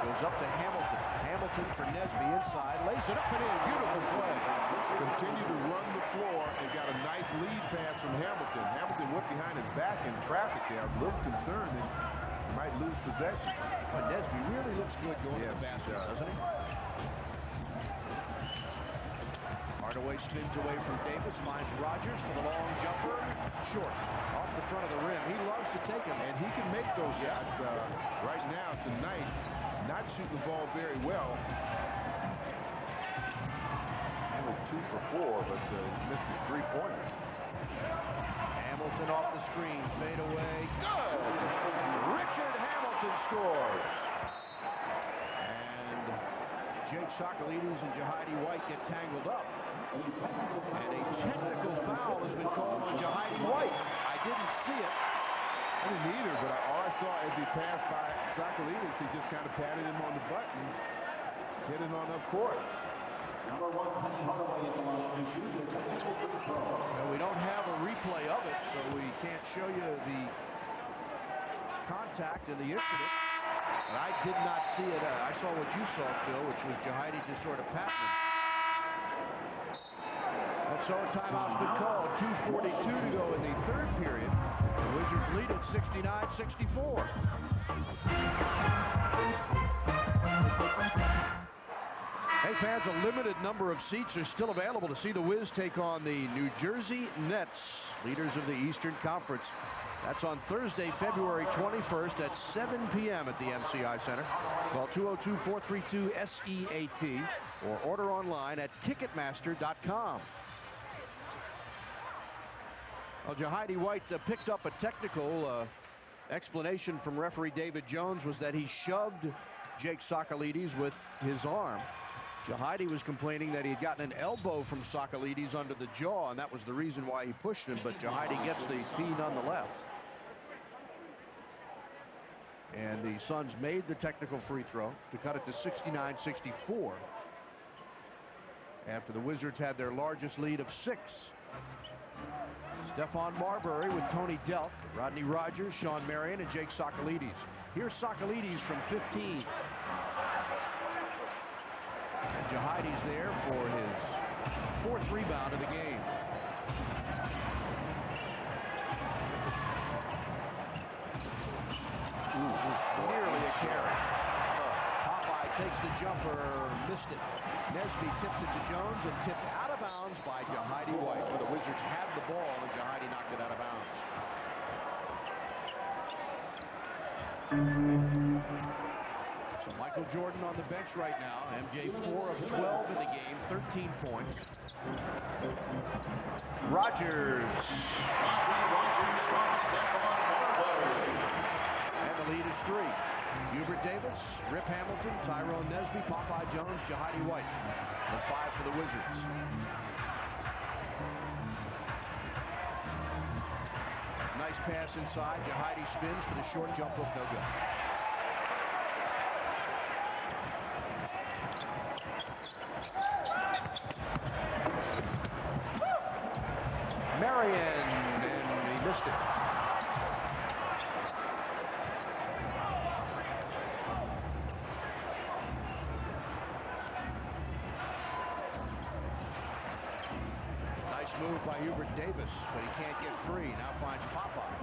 Goes up to Hamilton. Hamilton for Nesby inside. Lays it up and in. Beautiful play. Continue to run the floor and got a nice lead pass from Hamilton. Hamilton went behind his back in traffic there. I was a little concerned that he might lose possession. But Nesby really looks good going to the basket, doesn't he? Hardaway spins away from Davis, finds Rogers for the long jumper. Short, off the front of the rim. He loves to take them, and he can make those shots right now, tonight. Not shooting the ball very well. Only 2 for 4, but missed his 3-pointers. Hamilton off the screen, fade away. Good! Richard Hamilton scores. And Jake Sakalides and Jahidi White get tangled up. And a technical foul has been called on Jahidi White. I didn't see it. I didn't either, but all I saw as he passed by Sakalides, he just kind of patted him on the butt and hit it on up court. Well, we don't have a replay of it, so we can't show you the contact and the incident. But I did not see it. I saw what you saw, Phil, which was Jahidi just sort of patting him. And so a timeout's been called. 2:42 to go in the 3rd period. The Wizards lead at 69-64. Hey fans, a limited number of seats are still available to see the Wiz take on the New Jersey Nets, leaders of the Eastern Conference. That's on Thursday, February 21st at 7 p.m. at the MCI Center. Call 202-432-SEAT or order online at Ticketmaster.com. Well, Jahidi White picked up a technical. Explanation from referee David Jones was that he shoved Jake Sakalides with his arm. Jahidi was complaining that he had gotten an elbow from Sakalides under the jaw, and that was the reason why he pushed him, but Jahidi gets the P nonetheless. And the Suns made the technical free throw to cut it to 69-64 after the Wizards had their largest lead of 6. Stephon Marbury with Tony Delk, Rodney Rogers, Sean Marion, and Jake Sakalides. Here's Sakalides from 15. And Jahidi's there for his 4th rebound of the game. Nearly a carry. Popeye takes the jumper, missed it. Nesby tips it to Jones and tipped out of bounds by Jahidi White. Well, the Wizards had the ball and Jahidi knocked it out of bounds. So Michael Jordan on the bench right now. MJ 4 of 12 in the game, 13 points. Rogers. And the lead is 3. Hubert Davis, Rip Hamilton, Tyrone Nesby, Popeye Jones, Jahidi White. The 5 for the Wizards. Nice pass inside. Jahidi spins for the short jump hook, no good. Marion, and he missed it. Nice move by Hubert Davis, but he can't get free. Now finds Popeye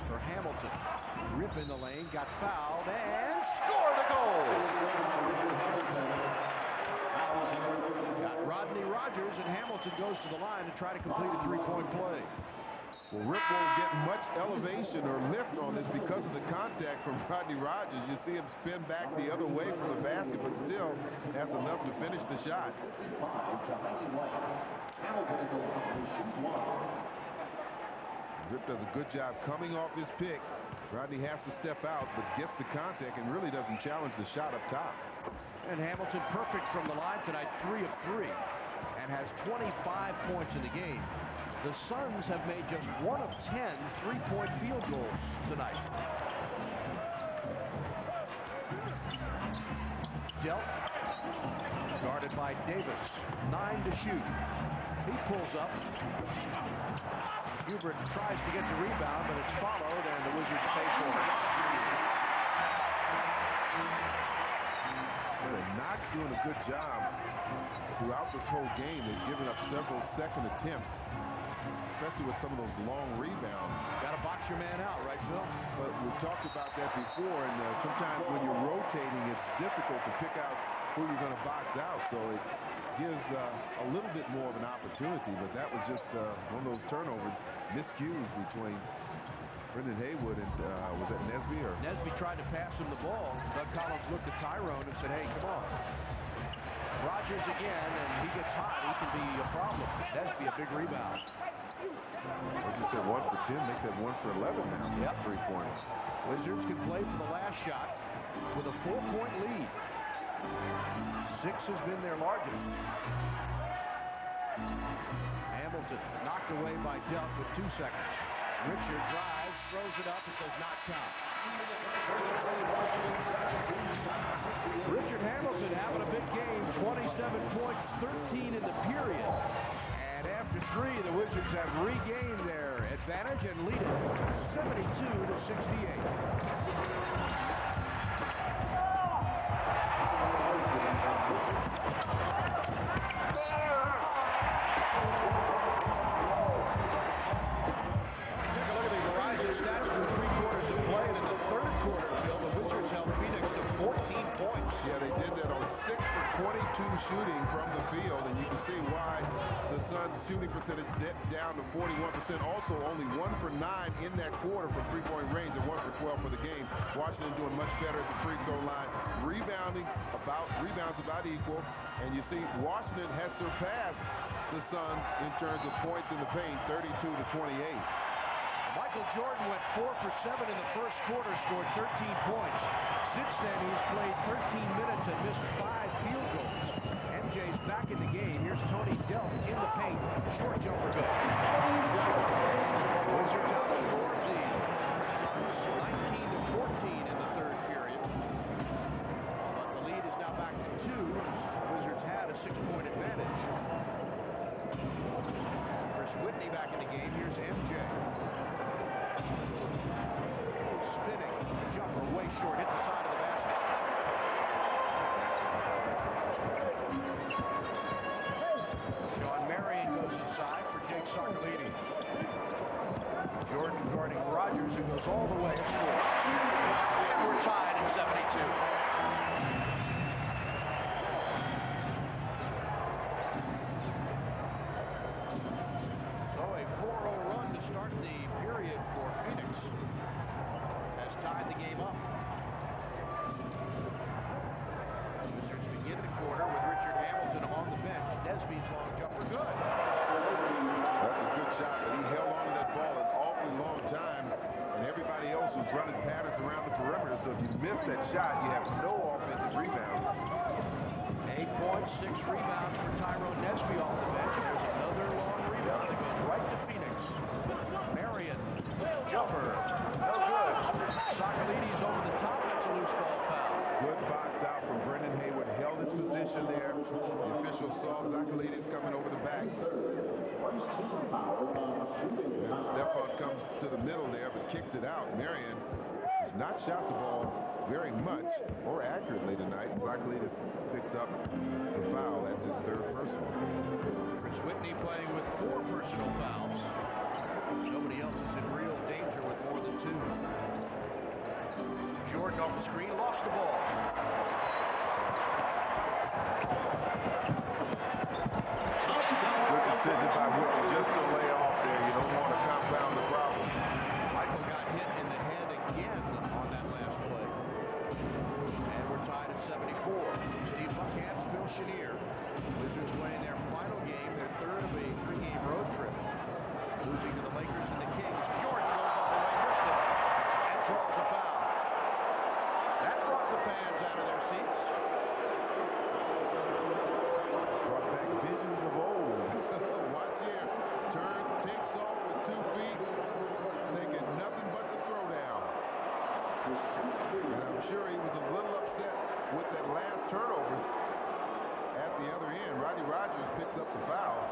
for Hamilton. Rip in the lane, got fouled, and score the goal! Got Rodney Rogers, and Hamilton goes to the line to try to complete a three-point play. Well, Rip won't get much elevation or lift on this because of the contact from Rodney Rogers. You see him spin back the other way from the basket, but still has enough to finish the shot. Rip does a good job coming off his pick. Rodney has to step out, but gets the contact and really doesn't challenge the shot up top. And Hamilton perfect from the line tonight, 3 of 3, and has 25 points in the game. The Suns have made just 1 of 10 three-point field goals tonight. Delp, guarded by Davis, 9 to shoot. He pulls up. Hubert tries to get the rebound, but it's followed, and the Wizards pay for it. They're not doing a good job throughout this whole game. They've given up several second attempts, especially with some of those long rebounds. Got to box your man out, right, Phil? But we talked about that before, and sometimes when you're rotating, it's difficult to pick out who you're going to box out. So it gives a little bit more of an opportunity, but that was just one of those turnovers, miscues between Brendan Haywood and was that Nesby? Or Nesby tried to pass him the ball. Doug Collins looked at Tyrone and said, hey, come on. Rogers again, and he gets hot. He can be a problem. Nesby a big rebound. Like you said, 1 for 10, make that 1 for 11 now. Yep. 3-pointers. Wizards can play for the last shot with a 4-point lead. 6 has been their largest. Hamilton knocked away by Delp with 2 seconds. Richard drives, throws it up, it does not count. Richard Hamilton having a big game, 27 points, 13 in the period. And after 3, the Wizards have regained their advantage and lead it 72 to 68. Shooting from the field, and you can see why the Suns' shooting percentage dipped down to 41%. Also, only 1 for 9 in that quarter from three-point range and 1 for 12 for the game. Washington doing much better at the free throw line. Rebounds about equal, and you see Washington has surpassed the Suns in terms of points in the paint, 32 to 28. Michael Jordan went 4 for 7 in the first quarter, scored 13 points. Since then, he's played 13 minutes and missed 5 field goals. MJ's back in the game. Here's Tony Delp in the paint. Short jumper good. Wizards outscored the Suns 19 to 14 in the third period. But the lead is now back to 2. The Wizards had a 6-point advantage. Chris Whitney back in the game. Here's MJ. Spinning. Jumper way short. Hit the side of the basket. John Marion goes inside for Jake Sarkalini. Jordan that shot, you have no offensive rebounds. 8 points, 6 rebounds for Tyrone Nesby off the bench. There's another long rebound that goes right to Phoenix. Marion, jumper, no good. Socrates over the top, that's a loose ball foul. Good box out from Brendan Haywood, held his position there. The official saw Socrates coming over the back. And Stephon comes to the middle there, but kicks it out. Marion has not shot the ball very much or accurately tonight. Socrates picks up the foul. That's his third personal. Chris Whitney playing with 4 personal fouls. Nobody else is in real danger with more than 2. Jordan off the screen, lost the ball. Good decision by Whitney just to lay off there. You don't want to compound the problem. Michael got hit in the head again on that last play. And we're tied at 74. Steve Buckhantz, Phil Chenier. Wizards playing their final game, their third of a 3-game road trip. Losing to the Lakers and the Kings. Jordan goes all the way, missed it, and draws a foul. That brought the fans out of their seats. Brought back visions of old. Watch here. Turns, takes off with 2 feet. Taking nothing but the throwdown. And I'm sure he was a little upset with that last turnovers at the other end. Rodney Rogers picks up the foul.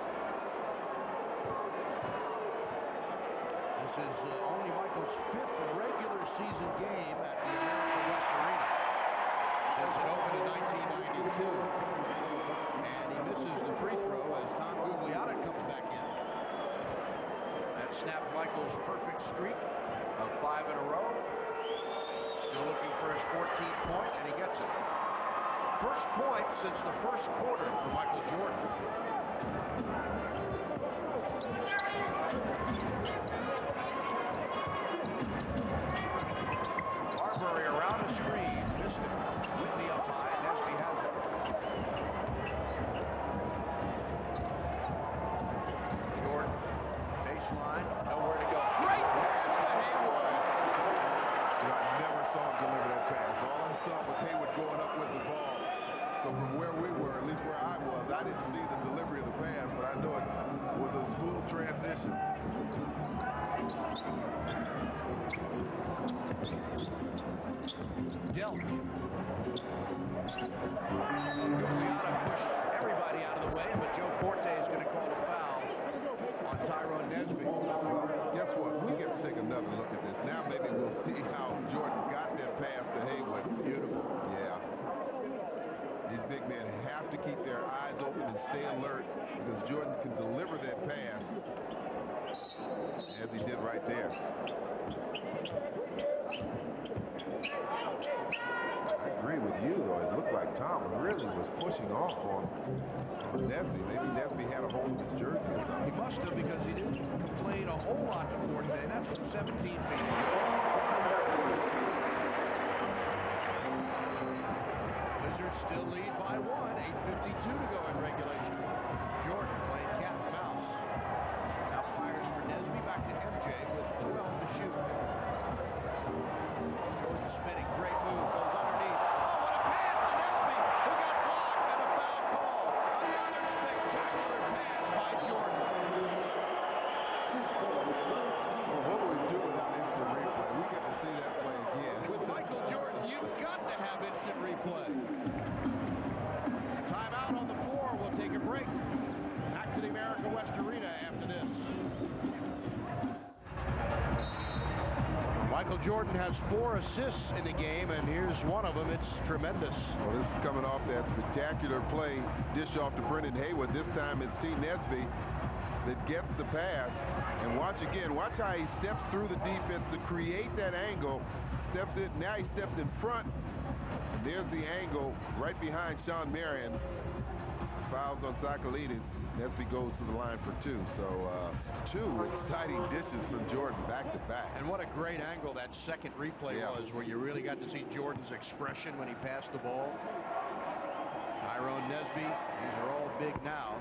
This is only Michael's 5th regular season game at the America West Arena since it opened in 1992. And he misses the free throw as Tom Gugliotta comes back in. That snapped Michael's perfect streak of 5 in a row. Still looking for his 14th point, and he gets it. First point since the first quarter for Michael Jordan. Marbury around the screen, missed it. Whitney up high, Nesby has it. Jordan, baseline, nowhere to go. Great pass to Haywood. I never saw him deliver that pass. All I saw was Haywood going up with the ball. So from where we were, at least where I was, I didn't see the delivery of the pass, but I know it was a smooth transition. Delk. Gugliotta pushed everybody out of the way, but Joe Forte is going to call a foul on Tyrone Nesby. Guess what? We get to take another look at this. Now maybe we'll see how Jordan got that pass to Haywood. Beautiful. Yeah. These big men have to keep their eyes open and stay alert because Jordan can deliver that pass as he did right there. I agree with you, though. It looked like Tom really was pushing off on Nesby. Maybe Nesby had a hold of his jersey or something. He must have, because he didn't complain a whole lot to Forte. That's from 17 feet. Wizards still lead by 1. 8:52 to go in regulation. Jordan playing cat and mouse. Now fires for Nesby. Back to MJ with 12 to shoot. Jordan spinning. Great move. Goes underneath. Oh, what a pass to Nesby, who got blocked, and a foul call. Another spectacular pass by Jordan. Well, what would we do without instant replay? We get to see that play again. With Michael Jordan, you've got to have instant replay. Timeout on the floor. We'll take a break. Back to the America West Arena after this. Michael Jordan has 4 assists in the game, and here's one of them. It's tremendous. Well, this is coming off that spectacular play. Dish off to Brendan Haywood. This time it's T. Nesby that gets the pass. And watch again. Watch how he steps through the defense to create that angle. Steps in. Now he steps in front. And there's the angle right behind Sean Marion. Fouls on Socrates. Nesby goes to the line for 2. So 2 exciting dishes from Jordan back to back. And what a great angle that second replay was, where you really got to see Jordan's expression when he passed the ball. Tyrone Nesby, these are all big now.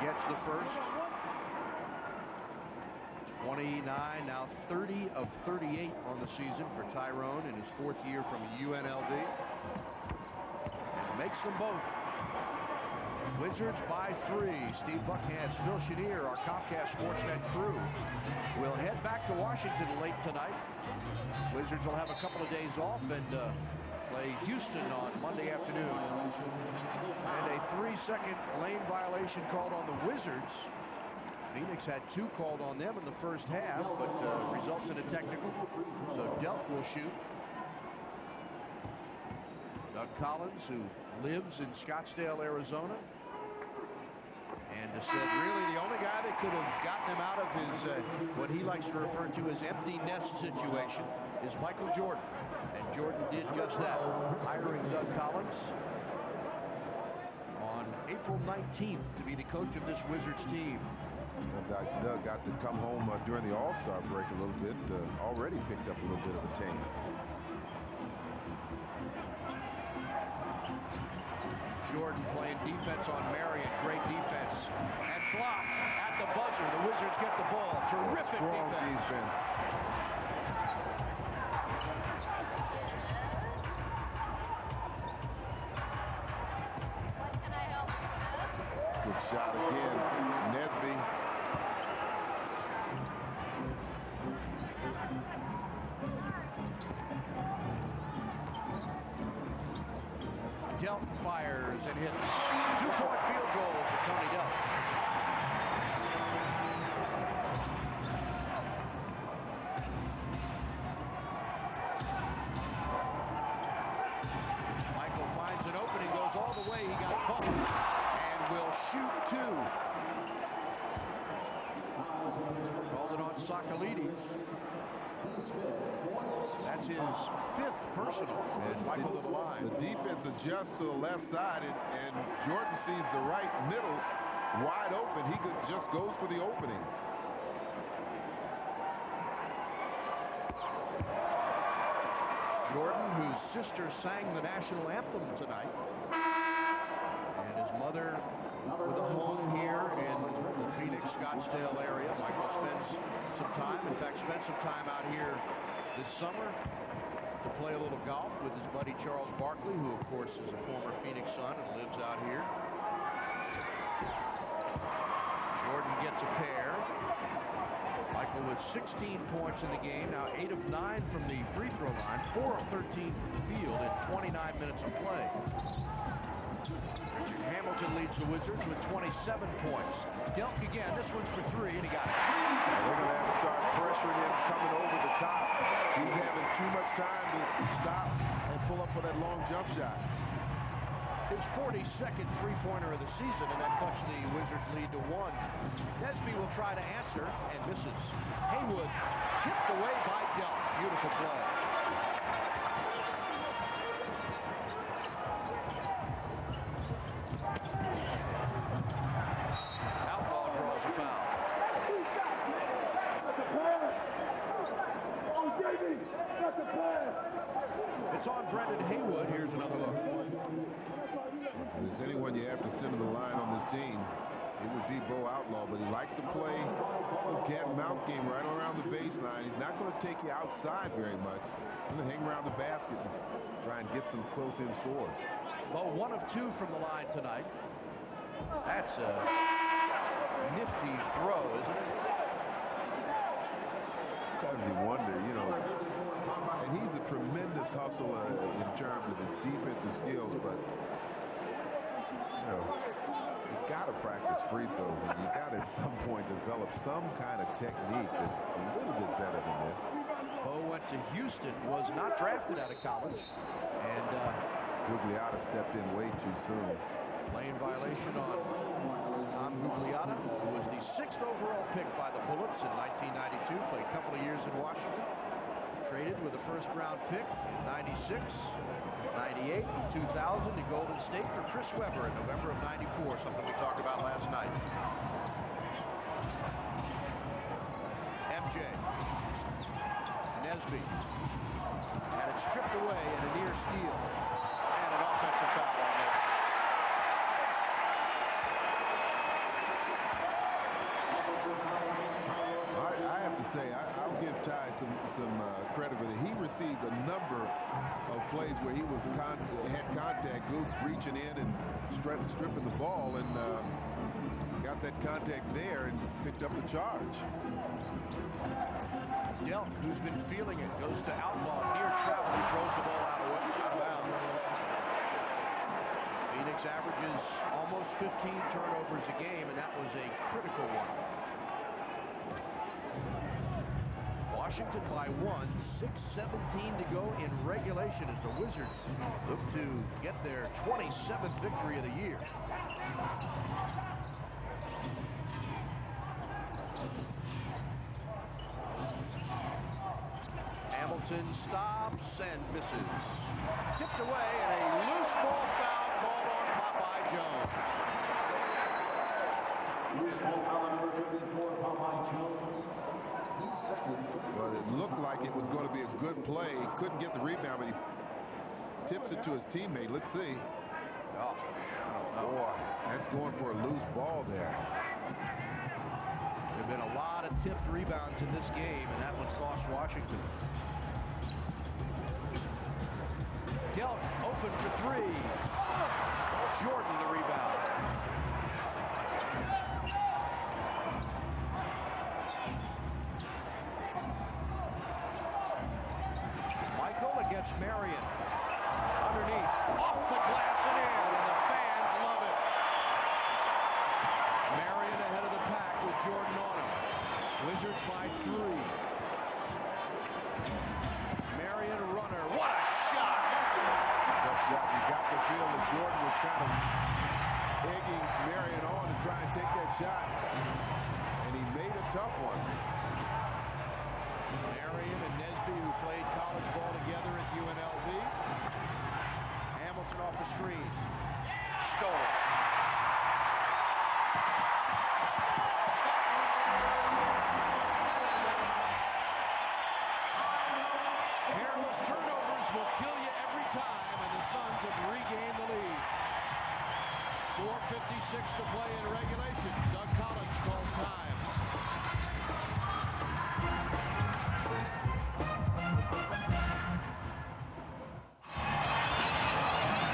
Gets the first. 29, now 30 of 38 on the season for Tyrone in his 4th year from UNLV. And makes them both. Wizards by 3. Steve Buckhantz, Phil Chenier, our Comcast Sportsnet crew will head back to Washington late tonight. Wizards will have a couple of days off and play Houston on Monday afternoon. And a 3-second lane violation called on the Wizards. Phoenix had 2 called on them in the first half, but results in a technical. So Delk will shoot. Doug Collins, who lives in Scottsdale, Arizona, and said really the only guy that could have gotten him out of his what he likes to refer to as empty nest situation is Michael Jordan. And Jordan did just that, hiring Doug Collins on April 19th to be the coach of this Wizards team. Doug got to come home during the All-Star break a little bit, already picked up a little bit of a team. Jordan playing defense on Marion. Great defense. And blocked at the buzzer. The Wizards get the ball. Terrific Strong defense. Good shot again. Nesby. Delk fires and hits. 2-point field goal for Tony Delk. Michael finds an opening, goes all the way. He got bumped and will shoot 2. Called it on Sakalides. That's his 5th personal. And Michael to the line. The defense adjusts to the left side, and Jordan sees the right middle wide open. He just goes for the opening. Jordan, whose sister sang the national anthem tonight, and his mother with a home here in the Phoenix, Scottsdale area. Michael spends some time, in fact, spent some time out here this summer to play a little golf with his buddy Charles Barkley, who of course is a former Phoenix Sun and lives out here. Jordan gets a pair. Michael with 16 points in the game, now 8 of 9 from the free throw line, 4 of 13 from the field in 29 minutes of play. Richard Hamilton leads the Wizards with 27 points. Delk again, this one's for 3, and he got it. They're going to have to start pressuring him coming over the top. He's having too much time to stop and pull up for that long jump shot. His 42nd three-pointer of the season, and that puts the Wizards lead to 1. Nesby will try to answer and misses. Haywood chipped away by Delk. Beautiful play. Outlaw draws a foul. It's on Brendan Haywood. Here's another look. If there's anyone you have to send to the line on this team, it would be Bo Outlaw, but he likes to play a cat and mouse game right around the baseline. He's not going to take you outside very much. He's going to hang around the basket and try and get some close-in scores. Bo 1 of 2 from the line tonight. That's a nifty throw, isn't it? Sometimes you wonder, you know, and he's a tremendous hustler in terms of his defensive skills, but you know, you've got to practice free throws, and you got to at some point develop some kind of technique that's a little bit better than this. Bo went to Houston, was not drafted out of college, and Gugliotta stepped in way too soon. lane violation on Tom Gugliotta, who was the 6th overall pick by the Bullets in 1992, played a couple of years in Washington, traded with a first-round pick in 96, 98, and 2000 to Golden State for Chris Webber in November of 94, something we talked about last night. MJ. Nesby. Had it stripped away and a near steal. And an offensive foul on there. I have to some credit for that. He received a number of plays where he was had contact. Googs reaching in and stripping the ball, and got that contact there and picked up the charge. Delk, who's been feeling it, goes to Outlaw near travel. He throws the ball out of bounds. Phoenix averages almost 15 turnovers a game, and that was a critical one. Washington by 1, 6:17 to go in regulation as the Wizards look to get their 27th victory of the year. Hamilton stops and misses. Tipped away, and a loose ball foul called on Popeye Jones. Loose ball foul number 54, Popeye Jones. Well, it looked like it was going to be a good play. He couldn't get the rebound, but he tips it to his teammate. Let's see. Oh, boy, that's going for a loose ball there. There have been a lot of tipped rebounds in this game, and that one cost Washington. Delk open for three. Jordan the rebound. Michael against Marion. Underneath. Off the glass and in, and the fans love it. Marion ahead of the pack with Jordan on him. Wizards by 3. Marion runner. What a shot! You got the feel that Jordan was kind of egging Marion on to try and take that shot, and he made a tough one. Marion and Nesby, who played college ball together at UNLV. Hamilton off the screen. Stole it. Careless turnovers will kill you every time, and the Suns have regained the lead. 4:56 to play in regulation. Doug Collins calls time.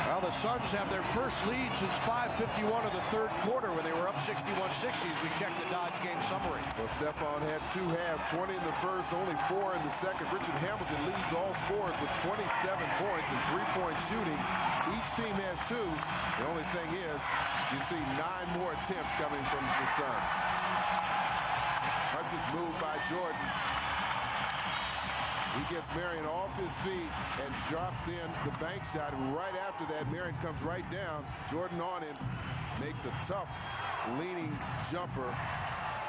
Well, the Suns have their first lead since 5:51 of the third quarter when they were up 61-60 as we check the Dodge game summary. Well, Stephon had 2 halves, 20 in the first, only 4 in the second. Richard Hamilton leads all scorers with 27 points and 3-point shooting. Each team has 2. The only thing is, you see 9 more attempts coming from the Suns. Hudson's move by Jordan. He gets Marion off his feet and drops in the bank shot. And right after that, Marion comes right down. Jordan on him, makes a tough leaning jumper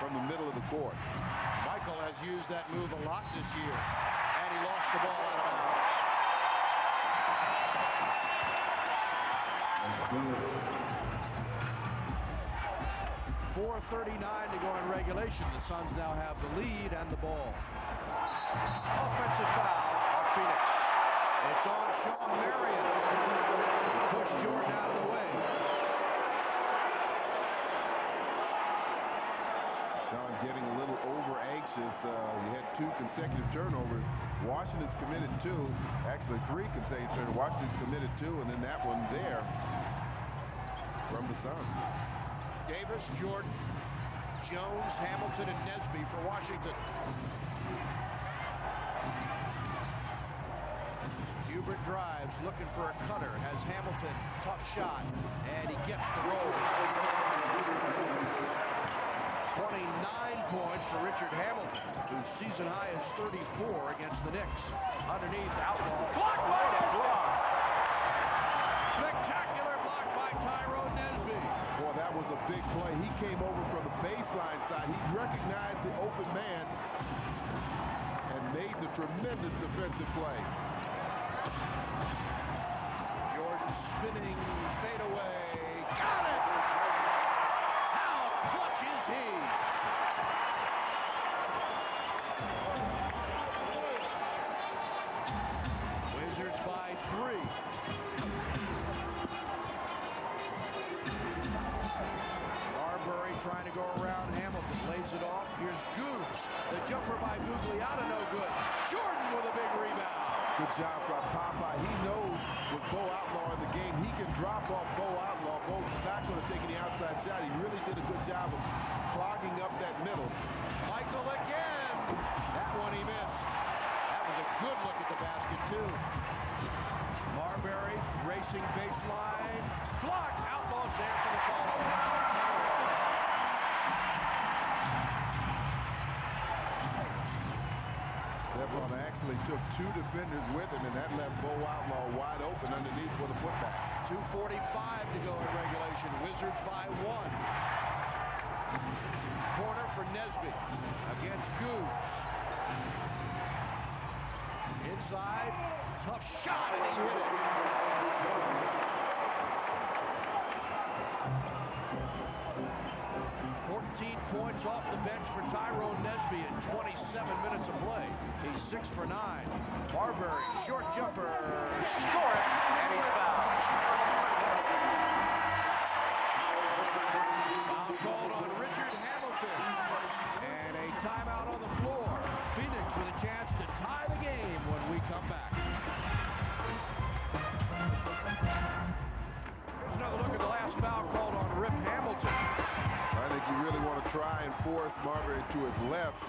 from the middle of the court. Michael has used that move a lot this year, and he lost the ball out of bounds. 4:39 to go in regulation. The Suns now have the lead and the ball. Offensive foul on Phoenix. It's on Sean Marion. He pushed Jordan out of the way. Sean getting a little over anxious. You had 2 consecutive turnovers. Washington's committed 2. Actually 3 consecutive turnovers. Washington's committed 2, and then that one there from the Suns. Davis, Jordan, Jones, Hamilton, and Nesby for Washington. Hubert drives, looking for a cutter, has Hamilton, tough shot, and he gets the roll. 29 points for Richard Hamilton, whose season high is 34 against the Knicks. Underneath, Outlaw, blocked by Nesby. Spectacular block by Tyrone Nesby. Boy, that was a big play. He came over from the baseline side. He recognized the open man and made the tremendous defensive play. Jordan spinning, fade away, got it! How clutch is he? Wizards by 3. Marbury trying to go around Hamilton, lays it off. Here's Googs. The jumper by Gugliotta, no good. Jordan clogging up that middle. Michael again. That one he missed. That was a good look at the basket, too. Marbury racing baseline. Block. Outlaws there for the ball. Stephon actually took 2 defenders with him, and that left Bo Outlaw wide open underneath for the putback. 2:45 to go in regulation. Wizards by 1. Corner for Nesby against Goose. Inside, tough shot, and he hit it. 14 points off the bench for Tyrone Nesby in 27 minutes of play. He's 6 for 9. Marbury, short jumper, score it, and he's fouled. Foul called on Richard Hamilton. And a timeout on the floor. Phoenix with a chance to tie the game when we come back. Here's another look at the last foul called on Rip Hamilton. I think you really want to try and force Marbury to his left.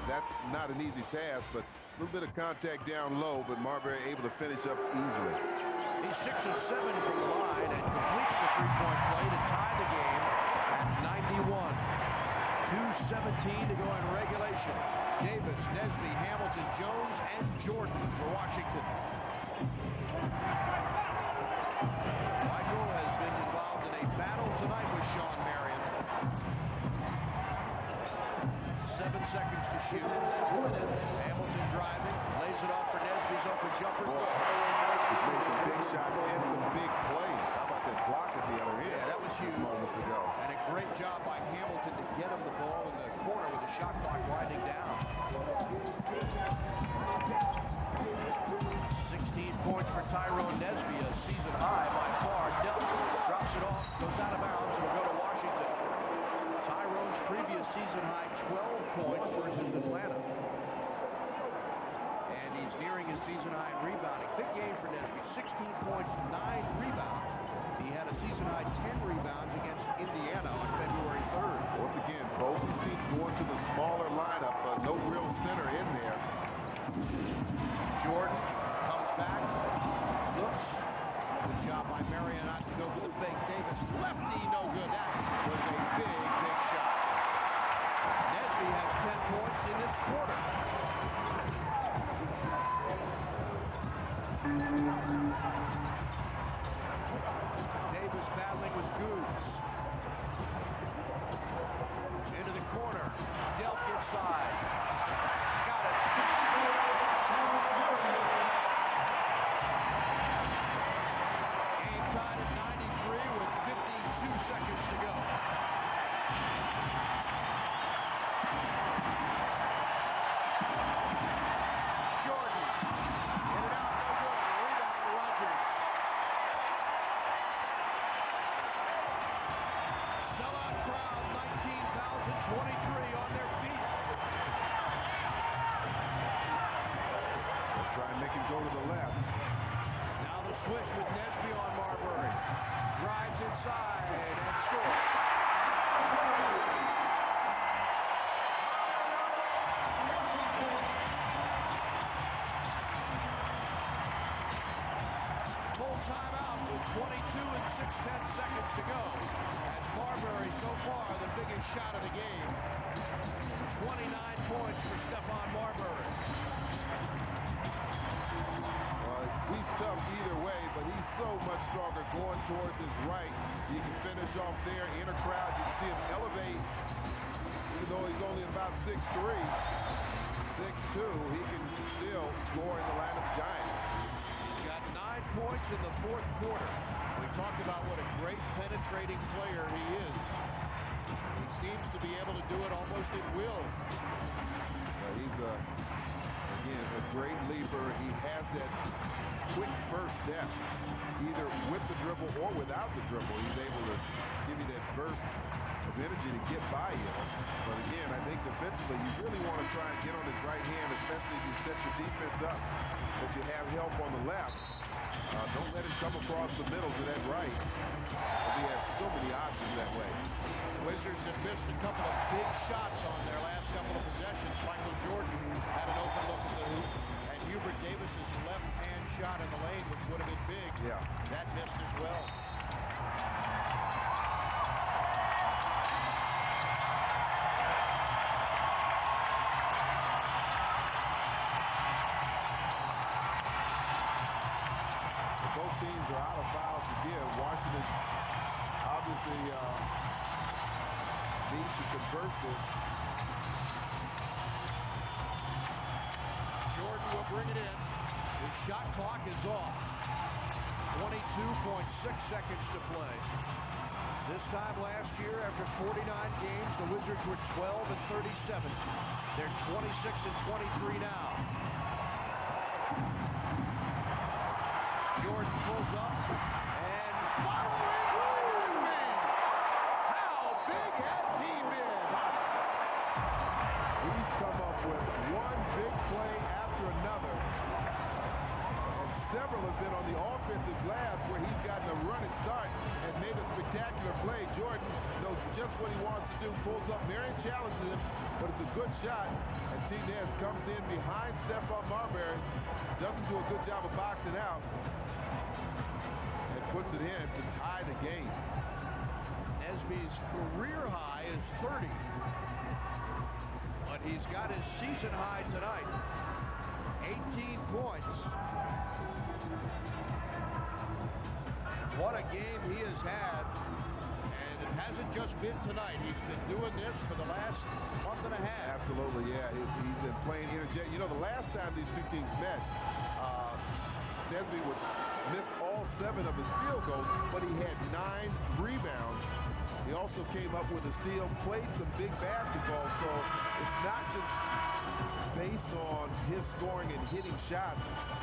That's not an easy task, but a little bit of contact down low, but Marbury able to finish up easily. He's 6 of 7 from the line and completes the three-point play to tie the game at 91. 2:17 to go in regulation. Davis, Nesby, Hamilton, Jones, and Jordan for Washington. Michael has been involved in a battle tonight with Sean Marion. 7 seconds to shoot. Hamilton driving, lays it off for Nesby's open jumper. He's made some big shots and some big plays. How about that block at the other end? Yeah, that was huge. Moments ago. And a great job by Hamilton to get him the ball in the corner with the shot clock winding down. 16 points for Tyrone Nesby, a season high by far. Delk drops it off, goes out of bounds, and will go to Washington. Tyrone's previous season high 12 points versus Atlanta. And he's nearing his season high in rebounding. Big game for Nesby, 16 points, 9 rebounds. He had a season high 10 rebounds against Indiana on February 3rd. Once again, both these teams going to the smaller lineup. No real center in there. Jordan comes back, looks. Good job by Marion not to go for the fake. Davis, lefty, no good. That was a big, big shot. Nesby has 10 points in this quarter. Davis battling with Goose. Into the corner. Delk inside. Got it. Game tied at 93 with 52 seconds to go. Jordan. In and out, no good. Rebound, Rogers. Sellout crowd, 19,023 on their feet. Try and make him go to the left. Now the switch with Nesby on Marbury. Drives inside and scores. Full timeout with 22 and 6/10 seconds to go. As Marbury so far the biggest shot of the game. 29 points for Stephon Marbury. He's tough either way, but he's so much stronger going towards his right. He can finish off there in a crowd. You can see him elevate, even though he's only about 6'3", 6'2", he can still score in the line of giants. He's got 9 points in the fourth quarter. We talked about what a great penetrating player he is. He seems to be able to do it almost at will. He's again, a great leaper. He has that quick first step, either with the dribble or without the dribble. He's able to give you that burst of energy to get by you. But again, I think defensively, you really want to try and get on his right hand, especially if you set your defense up, that you have help on the left. Don't let him come across the middle to that right. He has so many options that way. Wizards have missed a couple of big shots on their last couple of possessions. Michael Jordan had an open look at the hoop, and Hubert Davis's left-hand shot in the lane, which would have been big, that missed as well. Both teams are out of fouls again. Washington obviously needs to convert this. Jordan will bring it in. His shot clock is off. 22.6 seconds to play. This time last year, after 49 games, the Wizards were 12 and 37. They're 26 and 23 now. Jordan pulls up and following. How big has he been? He's come up with one big play after another. And several have been on the offensive glass where he's gotten a running start and made a spectacular play. Jordan knows just what he wants to do, pulls up. Marion challenges him, but it's a good shot. And T-Nez comes in behind Stephon Marbury, doesn't do a good job of boxing out, and puts it in to tie the game. Nesby's career high is 30. But he's got his season high tonight. 18 points. What a game he has had. And it hasn't just been tonight. He's been doing this for the last month and a half. Absolutely, yeah. He's been playing energetic. You know, the last time these two teams met, Nesby missed all 7 of his field goals, but he had 9 rebounds. He also came up with a steal, played some big basketball, so it's not just based on his scoring and hitting shots.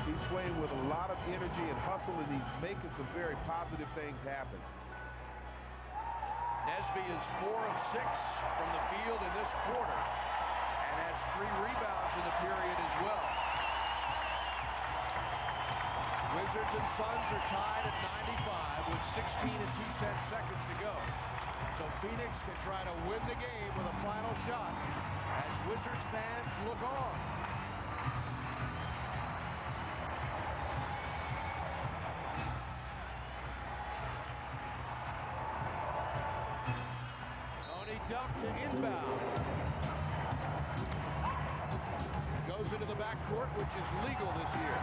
He's playing with a lot of energy and hustle, and he's making some very positive things happen. Nesby is 4 of 6 from the field in this quarter and has 3 rebounds in the period as well. Wizards and Suns are tied at 95 with 16 and 2 seconds to go. So Phoenix can try to win the game with a final shot as Wizards fans look on. Tony Duck to inbound. Goes into the backcourt, which is legal this year.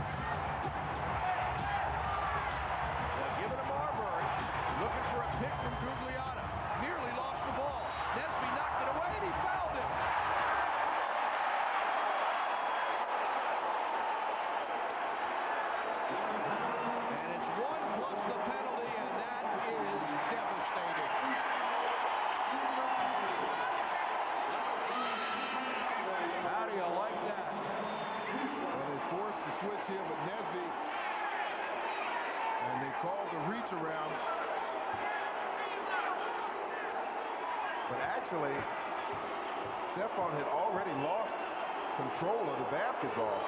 They'll give it to Marbury. Looking for a pick from Gugliotta. Nearly lost the ball. Nesby knocked it away, and he fouled him. And it's 1 plus the penalty, and that is devastating. How do you like that? Well, they forced the switch here with Nesby, and they called the reach around. But actually, Stephon had already lost control of the basketball.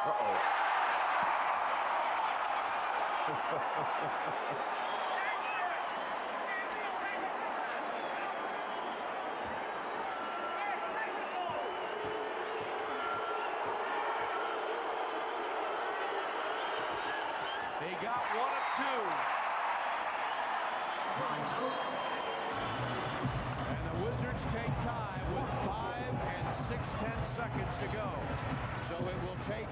Uh-oh. They got 1 of 2. And the Wizards take time with 5 and 6/10 seconds to go. So it will take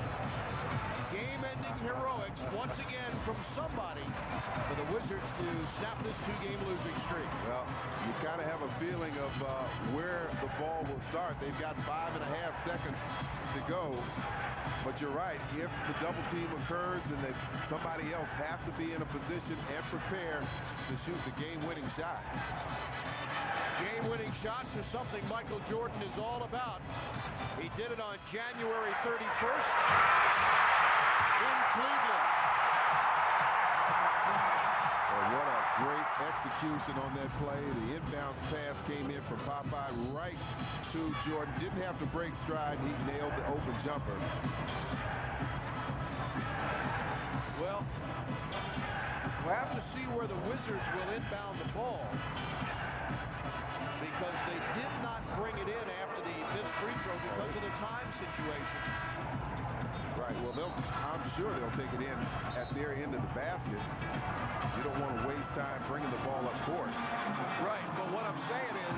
game-ending heroics once again from somebody for the Wizards to snap this 2-game losing streak. Well, you kind of have a feeling of where the ball will start. They've got 5.5 seconds to go. But you're right, if the double team occurs, then somebody else has to be in a position and prepare to shoot the game-winning shot. Game-winning shots is something Michael Jordan is all about. He did it on January 31st in Cleveland. Well, what a great execution on that play. The inbound pass came in from Popeye right to Jordan. Didn't have to break stride. He nailed the open jumper. Well, we'll have to see where the Wizards will inbound the ball. sure they'll take it in at their end of the basket. You don't want to waste time bringing the ball up court. Right, but what I'm saying is,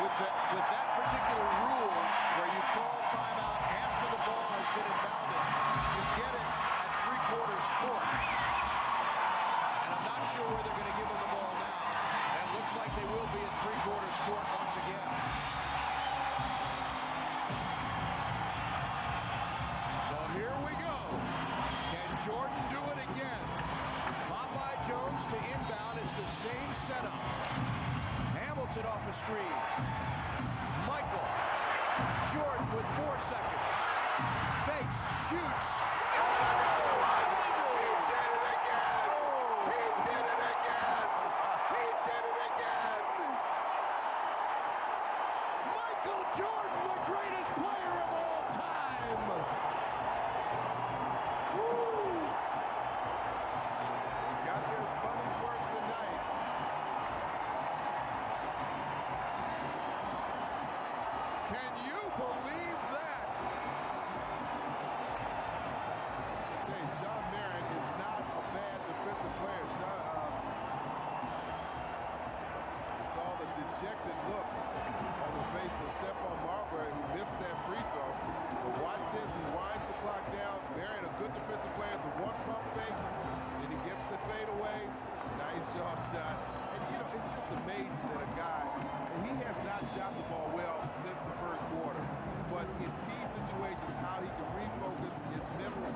with that particular rule where you call timeout after the ball has been inbounded, you get it at three-quarters court. And I'm not sure where they're going to give them the ball now. And it looks like they will be at three-quarters court once again. So here we go. Can Jordan do it again? Popeye Jones to inbound. It's the same setup. Hamilton off the screen. Michael. Jordan with 4 seconds. Fakes. Shoots. Michael Jordan, the greatest player of all time. Woo! Got their money's worth tonight. Can you believe that? Hey, Sean Marion is not a bad defensive player. Saw the dejected look on the face of Stephon Marbury, who missed that free throw. But watch this, he winds the clock down. Marion, a good defensive player, the one pump fake, and he gets the fade away. Nice jaw shot. And you know, it's just amazing that a guy, and he has not shot the ball well since the first quarter. But in key situations, how he can refocus his mental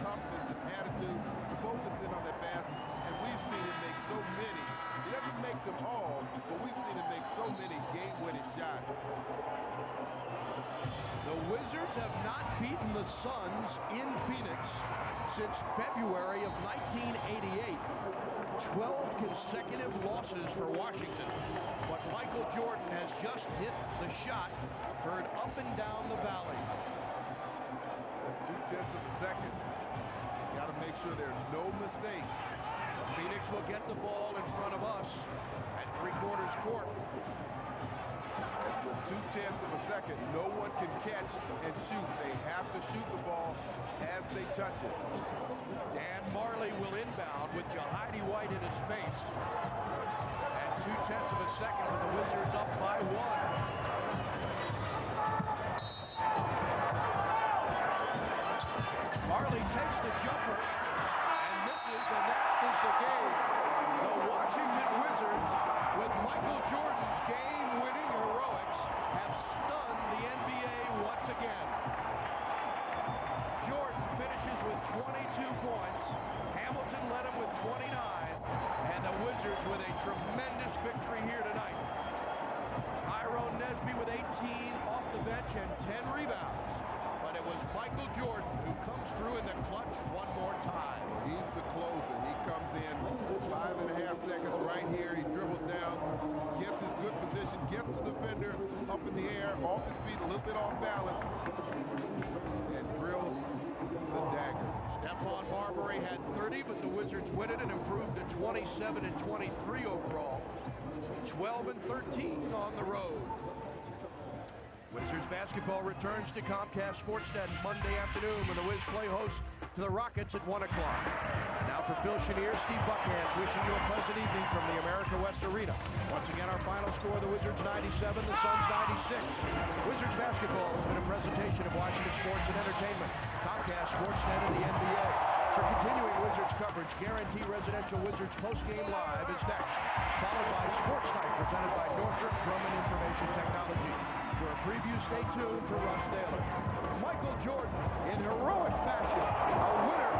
toughness and attitude, focusing on that basket. And we've seen him make so many. He doesn't make them all, but we've seen him make so many game-winning shots. The Wizards have not beaten the Suns in Phoenix since February of 1988. 12 consecutive losses for Washington. But Michael Jordan has just hit the shot heard up and down the valley. That's 0.2 of a second. Got to make sure there's no mistakes. Phoenix will get the ball in front of us at three-quarters court. With 0.2 of a second, no one can catch and shoot. They have to shoot the ball as they touch it. Dan Marley will inbound with Jahidi White in his face. At 0.2 of a second with the Wizards up by 1. Marley takes the jumper and misses, and that is the game. The Washington Wizards, with Michael Jordan's game-winning heroics, have stunned the NBA once again. Jordan finishes with 22 points. Hamilton led him with 29. And the Wizards with a tremendous victory here tonight. Tyrone Nesby with 18 off the bench and 10 rebounds. But it was Michael Jordan who comes through in the clutch one more time. He's the closer. He comes in 5.5 seconds right here. He dribbles down, gets his good position, gets the defender up in the air, off his feet, a little bit off balance, and drills the dagger. Stephon Marbury had 30, but the Wizards win it and improved to 27 and 23 overall. 12 and 13 on the road. Wizards basketball returns to Comcast Sportsnet Monday afternoon when the Wiz play host to the Rockets at 1 o'clock. Now for Phil Chenier, Steve Buckhantz wishing you a pleasant evening from the America West Arena. Once again, our final score, the Wizards 97, the Suns 96. Wizards basketball has been a presentation of Washington Sports and Entertainment, Comcast Sportsnet, and the NBA. For continuing Wizards coverage, Guarantee Residential Wizards postgame live is next, followed by Sports Night presented by Northrop Grumman Information Technology. For a preview, stay tuned for Russ Taylor. Michael Jordan, in heroic fashion, a winner